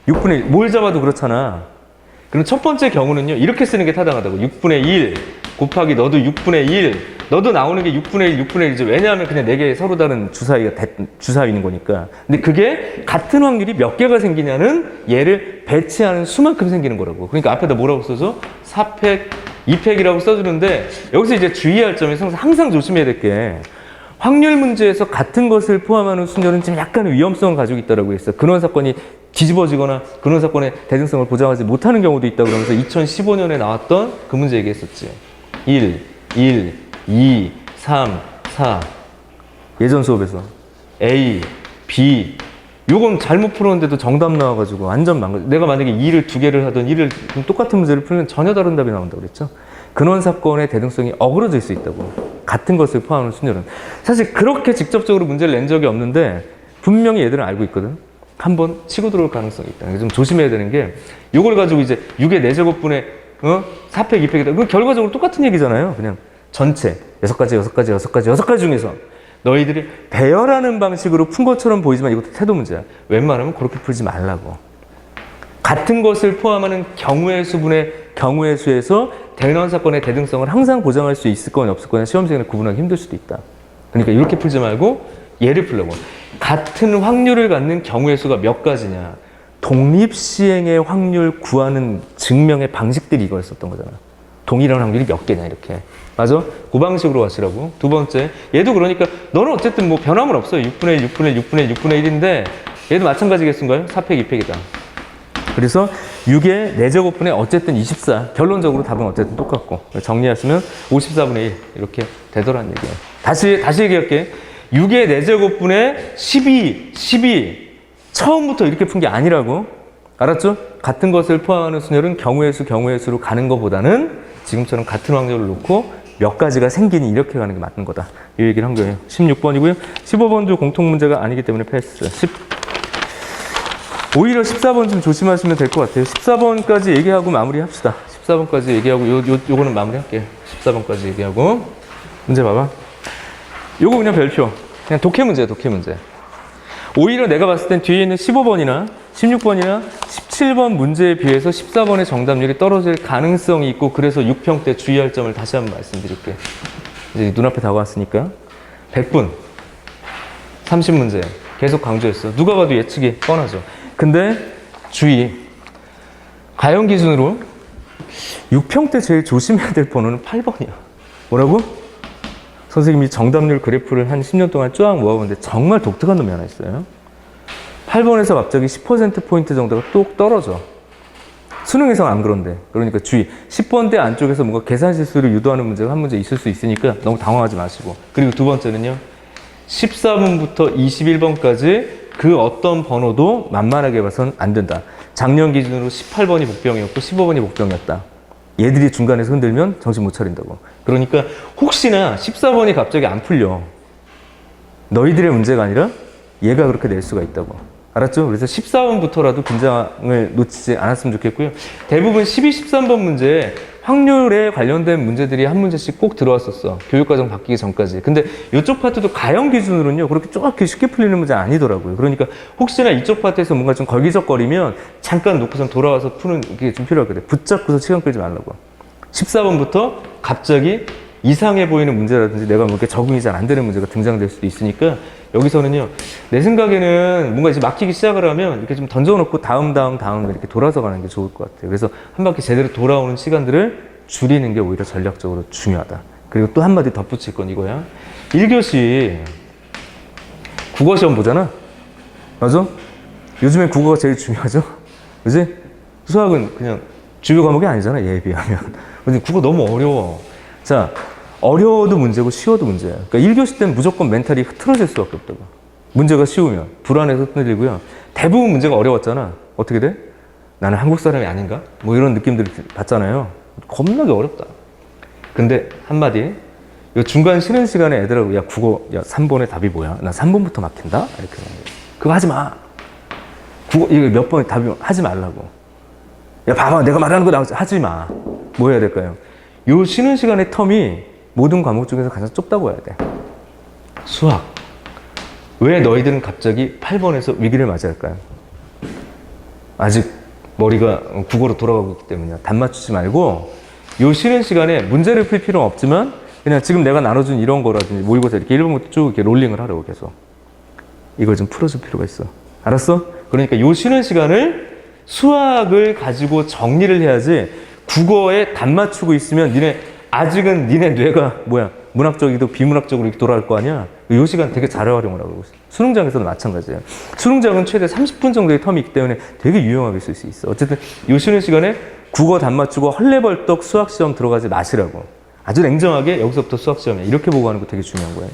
6분의 1. 뭘 잡아도 그렇잖아. 그럼 첫 번째 경우는요, 이렇게 쓰는 게 타당하다고. 6분의 1 곱하기 너도 6분의 1. 너도 나오는 게 6분의 1, 6분의 1이죠. 왜냐하면 그냥 4개의 서로 다른 주사위인 거니까. 근데 그게 같은 확률이 몇 개가 생기냐는 얘를 배치하는 수만큼 생기는 거라고. 그러니까 앞에다 뭐라고 써줘? 4팩, 2팩이라고 써주는데 여기서 이제 주의할 점이 항상 조심해야 될 게 확률 문제에서 같은 것을 포함하는 순열은 좀 약간의 위험성을 가지고 있다고 했어. 근원 사건이 뒤집어지거나 근원 사건의 대등성을 보장하지 못하는 경우도 있다고 그러면서 2015년에 나왔던 그 문제 얘기했었지. 1, 2, 3, 4 예전 수업에서 A, B 요건 잘못 풀었는데도 정답 나와가지고 완전 망가져. 내가 만약에 2를 2개를 하든 1을 똑같은 문제를 풀면 전혀 다른 답이 나온다고 그랬죠. 근원 사건의 대등성이 어그러질 수 있다고. 같은 것을 포함하는 순열은. 사실 그렇게 직접적으로 문제를 낸 적이 없는데 분명히 얘들은 알고 있거든. 한번 치고 들어올 가능성이 있다. 좀 조심해야 되는 게 요걸 가지고 이제 6의 4제곱분의 4팩, 2팩이다. 그 결과적으로 똑같은 얘기잖아요. 그냥 전체 6가지 중에서 너희들이 배열하는 방식으로 푼 것처럼 보이지만 이것도 태도 문제야. 웬만하면 그렇게 풀지 말라고. 같은 것을 포함하는 경우의 수분의 경우의 수에서 대응원 사건의 대등성을 항상 보장할 수 있을 거냐 없을 거냐 시험 시간에 구분하기 힘들 수도 있다. 그러니까 이렇게 풀지 말고 얘를 풀려고. 같은 확률을 갖는 경우의 수가 몇 가지냐. 독립시행의 확률 구하는 증명의 방식들이 이거였었던 거잖아. 동일한 확률이 몇 개냐 이렇게. 맞아? 그 방식으로 하시라고. 두 번째, 얘도 그러니까 너는 어쨌든 뭐 변함은 없어요. 6분의 1, 6분의 1, 6분의 1, 6분의 1인데 얘도 마찬가지겠는가요? 4팩, 2팩이다. 그래서 6의 4제곱분의 어쨌든 24. 결론적으로 답은 어쨌든 똑같고. 정리하시면 54분의 1 이렇게 되더라는 얘기예요. 다시 얘기할게. 6의 4제곱분의 12 처음부터 이렇게 푼 게 아니라고. 알았죠? 같은 것을 포함하는 순열은 경우의 수로 가는 것보다는 지금처럼 같은 확률을 놓고 몇 가지가 생기니 이렇게 가는 게 맞는 거다. 이 얘기를 한 거예요. 16번이고요. 15번도 공통 문제가 아니기 때문에 패스. 오히려 14번 좀 조심하시면 될 것 같아요. 14번까지 얘기하고 마무리합시다. 14번까지 얘기하고 요거는 마무리할게요. 14번까지 얘기하고 문제 봐봐. 요거 그냥 별표. 그냥 독해 문제야, 독해 문제. 오히려 내가 봤을 땐 뒤에 있는 15번이나 16번이나 17번 문제에 비해서 14번의 정답률이 떨어질 가능성이 있고 그래서 6평 때 주의할 점을 다시 한번 말씀드릴게요. 이제 눈앞에 다가왔으니까 100분 30문제 계속 강조했어. 누가 봐도 예측이 뻔하죠. 근데 주의. 가형 기준으로 6평 때 제일 조심해야 될 번호는 8번이야. 뭐라고? 선생님이 정답률 그래프를 한 10년 동안 쫙 모아보는데 정말 독특한 놈이 하나 있어요. 8번에서 갑자기 10%포인트 정도가 뚝 떨어져. 수능에서는 안 그런데. 그러니까 주의. 10번대 안쪽에서 뭔가 계산 실수를 유도하는 문제가 한 문제 있을 수 있으니까 너무 당황하지 마시고. 그리고 두 번째는요. 14번부터 21번까지 그 어떤 번호도 만만하게 봐서는 안 된다. 작년 기준으로 18번이 복병이었고 15번이 복병이었다. 얘들이 중간에서 흔들면 정신 못 차린다고. 그러니까 혹시나 14번이 갑자기 안 풀려. 너희들의 문제가 아니라 얘가 그렇게 낼 수가 있다고. 알았죠? 그래서 14번부터라도 긴장을 놓치지 않았으면 좋겠고요. 대부분 12, 13번 문제에 확률에 관련된 문제들이 한 문제씩 꼭 들어왔었어. 교육과정 바뀌기 전까지. 근데 이쪽 파트도 가형 기준으로는요, 그렇게 쪼맣게 쉽게 풀리는 문제 아니더라고요. 그러니까 혹시나 이쪽 파트에서 뭔가 좀 걸기적거리면 잠깐 놓고선 돌아와서 푸는 게 좀 필요하거든. 붙잡고서 시간 끌지 말라고. 14번부터 갑자기 이상해 보이는 문제라든지 내가 뭐 이렇게 적응이 잘 안 되는 문제가 등장될 수도 있으니까 여기서는요, 내 생각에는 뭔가 이제 막히기 시작을 하면 이렇게 좀 던져놓고 다음 이렇게 돌아서 가는 게 좋을 것 같아요. 그래서 한 바퀴 제대로 돌아오는 시간들을 줄이는 게 오히려 전략적으로 중요하다. 그리고 또 한마디 덧붙일 건 이거야. 1교시 국어 시험 보잖아. 맞아? 요즘엔 국어가 제일 중요하죠? 그지? 수학은 그냥 주요 과목이 아니잖아, 얘에 비하면. 근데 국어 너무 어려워. 자, 어려워도 문제고 쉬워도 문제야. 그러니까 1교시 때는 무조건 멘탈이 흐트러질 수밖에 없다고. 문제가 쉬우면 불안해서 흔들리고요. 대부분 문제가 어려웠잖아. 어떻게 돼? 나는 한국 사람이 아닌가? 뭐 이런 느낌들을 받잖아요. 겁나게 어렵다. 근데 한마디, 이 중간 쉬는 시간에 애들하고 야 국어, 야 3번의 답이 뭐야? 나 3번부터 막힌다? 이렇게 하는 거야. 그거 하지 마. 국어 이거 몇 번의 답이 하지 말라고. 야 봐봐, 내가 말하는 거 나오지. 하지 마. 뭐 해야 될까요? 요 쉬는 시간의 텀이 모든 과목 중에서 가장 좁다고 해야 돼. 수학. 왜 너희들은 갑자기 8번에서 위기를 맞이할까요? 아직 머리가 국어로 돌아가고 있기 때문에요. 단 맞추지 말고 요 쉬는 시간에 문제를 풀 필요는 없지만 그냥 지금 내가 나눠준 이런 거라든지 모의고사 이렇게 1번부터 쭉 이렇게 롤링을 하라고 계속. 이걸 좀 풀어줄 필요가 있어. 알았어? 그러니까 요 쉬는 시간을 수학을 가지고 정리를 해야지 국어에 단 맞추고 있으면 아직은 니네 뇌가 문학적이고 비문학적으로 이렇게 돌아갈 거 아니야? 요 시간 되게 잘 활용을 하고 있어. 수능장에서도 마찬가지예요. 수능장은 최대 30분 정도의 텀이 있기 때문에 되게 유용하게 쓸 수 있어. 어쨌든 요 쉬는 시간에 국어 단 맞추고 헐레벌떡 수학시험 들어가지 마시라고. 아주 냉정하게 여기서부터 수학시험이야. 이렇게 보고 하는 거 되게 중요한 거예요.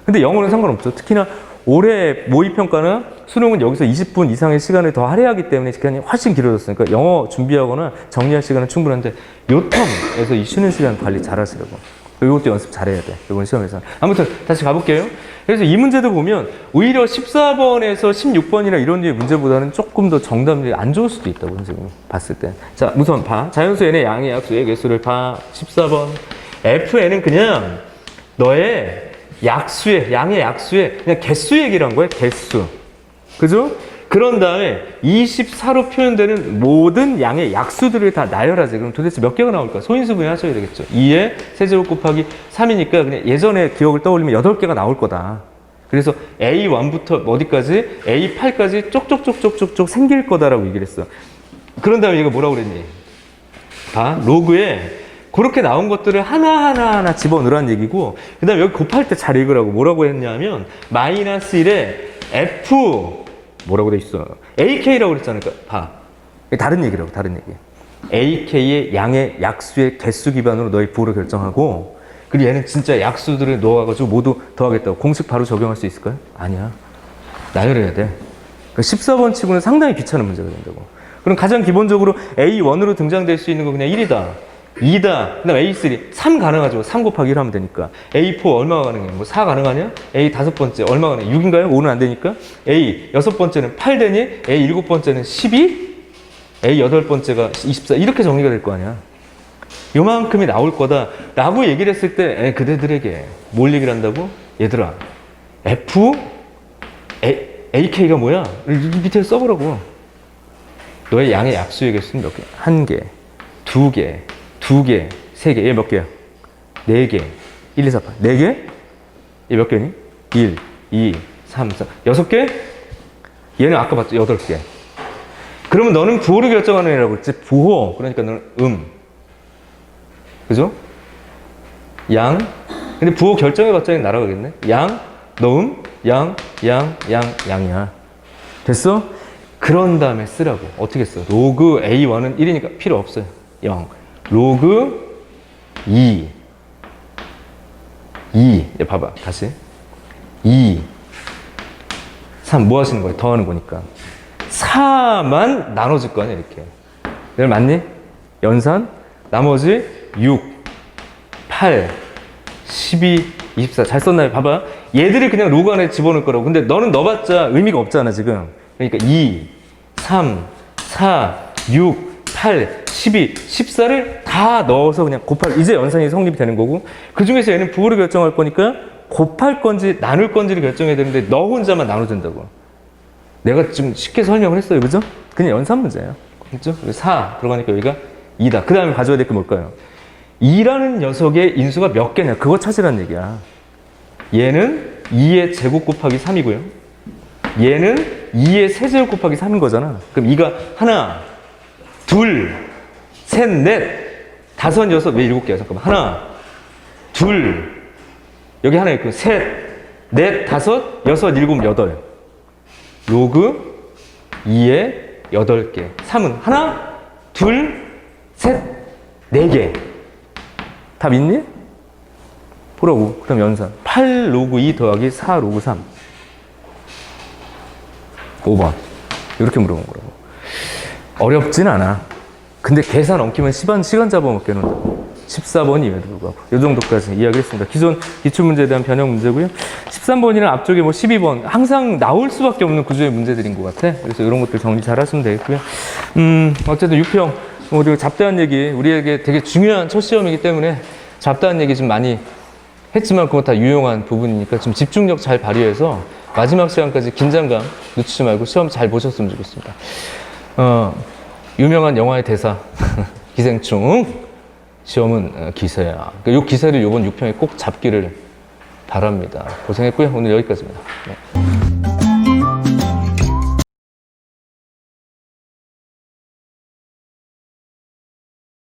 근데 영어는 상관없죠. 특히나 올해 모의평가나 수능은 여기서 20분 이상의 시간을 더 할애하기 때문에 시간이 훨씬 길어졌으니까 영어 준비하거나 정리할 시간은 충분한데 요 텀에서 이 쉬는 시간 관리 잘 하시라고. 이것도 연습 잘해야 돼. 이번 시험에서. 아무튼 다시 가볼게요. 그래서 이 문제도 보면 오히려 14번에서 16번이나 이런 류의 문제보다는 조금 더 정답률이 안 좋을 수도 있다고 선생님 봤을 때. 자, 우선 봐. 자연수 n의 양의 약수의 개수를 봐. 14번. fn은 그냥 너의 양의 약수의 그냥 개수 얘기를 한 거야. 개수. 그죠? 그런 다음에 24로 표현되는 모든 양의 약수들을 다 나열하지. 그럼 도대체 몇 개가 나올까? 소인수분해 하셔야 되겠죠. 2의 세제곱 곱하기 3이니까 그냥 예전의 기억을 떠올리면 8개가 나올 거다. 그래서 A1부터 어디까지? A8까지 쪽쪽쪽쪽쪽쪽 생길 거다라고 얘기를 했어. 그런 다음에 얘가 뭐라고 그랬니? 봐. 로그에 그렇게 나온 것들을 하나하나 집어넣으라는 얘기고, 그 다음에 여기 곱할 때 잘 읽으라고 뭐라고 했냐면, 마이너스 1에 F, 뭐라고 돼 있어? AK라고 그랬잖아요. 그러니까 봐. 다른 얘기라고, 다른 얘기. AK의 양의 약수의 개수 기반으로 너의 부호를 결정하고, 그리고 얘는 진짜 약수들을 넣어가지고 모두 더하겠다고. 공식 바로 적용할 수 있을까요? 아니야. 나열해야 돼. 그러니까 14번 치고는 상당히 귀찮은 문제가 된다고. 그럼 가장 기본적으로 A1으로 등장될 수 있는 거 그냥 1이다. 2다. 그 다음 A3. 3 가능하죠. 3 곱하기 1 하면 되니까. A4 얼마가 가능해? 뭐 4 가능하냐? A 5번째 얼마가 가능해? 6인가요? 5는 안 되니까. A 6번째는 8 되니? A 7번째는 12? A 8번째가 24. 이렇게 정리가 될 거 아니야. 요만큼이 나올 거다. 라고 얘기를 했을 때, 그대들에게 뭘 얘기를 한다고? 얘들아, F, AK가 뭐야? 밑에 써보라고. 너의 양의 약수의 개수는 몇 개? 1개, 2개, 2개, 3개. 얘 몇 개야? 4개. 1, 2, 4, 8. 4개? 얘 몇 개니? 1, 2, 3, 4. 6개? 얘는 아까 봤죠? 8개. 그러면 너는 부호를 결정하는 애라고 했지? 부호. 그러니까 너는 그죠? 양. 근데 부호 결정해봤자 날아가겠네? 양, 너 양이야. 됐어? 그런 다음에 쓰라고. 어떻게 써? 로그 A1은 1이니까 필요 없어요. 0. 로그 2. 봐봐. 다시. 2. 3. 뭐 하시는 거예요? 더하는 거니까. 4만 나눠질 거 아니야, 이렇게. 내가 맞니? 연산. 나머지 6, 8, 12, 24. 잘 썼나요? 봐봐. 얘들이 그냥 로그 안에 집어넣을 거라고. 근데 너는 넣어봤자 의미가 없잖아, 지금. 그러니까 2, 3, 4, 6, 8, 12, 14를 다 넣어서 그냥 이제 연산이 성립이 되는 거고, 그 중에서 얘는 부호를 결정할 거니까 곱할 건지 나눌 건지를 결정해야 되는데 너 혼자만 나눠준다고. 내가 좀 쉽게 설명을 했어요. 그죠? 그냥 연산 문제예요. 그죠? 4 들어가니까 여기가 2다. 그 다음에 가져야 될 게 뭘까요? 2라는 녀석의 인수가 몇 개냐? 그거 찾으라는 얘기야. 얘는 2의 제곱 곱하기 3이고요. 얘는 2의 세제곱 곱하기 3인 거잖아. 그럼 2가 하나, 둘, 셋, 넷, 다섯, 여섯, 왜 7개야? 잠깐만. 하나, 둘, 여기 하나 있고, 셋, 넷, 다섯, 여섯, 일곱, 여덟. 로그 2의 8개. 3은 하나, 둘, 셋, 4개. 답 있니? 보라고. 그럼 연산. 8 로그 2 더하기 4 로그 3. 5번. 이렇게 물어본 거라고. 어렵진 않아. 근데 계산 엉키면 시간 잡아먹게 놓는다고. 14번임에도 불구하고. 이 정도까지 이야기했습니다. 기존 기출문제에 대한 변형 문제고요. 13번이랑 앞쪽에 12번. 항상 나올 수밖에 없는 구조의 문제들인 것 같아. 그래서 이런 것들 정리 잘 하시면 되겠고요. 어쨌든 6평. 그리고 잡다한 얘기. 우리에게 되게 중요한 첫 시험이기 때문에 잡다한 얘기 좀 많이 했지만 그거 다 유용한 부분이니까 좀 집중력 잘 발휘해서 마지막 시간까지 긴장감 늦추지 말고 시험 잘 보셨으면 좋겠습니다. 유명한 영화의 대사 기생충 시험은 기세야. 이 기세를 이번 6평에 꼭 잡기를 바랍니다. 고생했고요. 오늘 여기까지입니다. 네.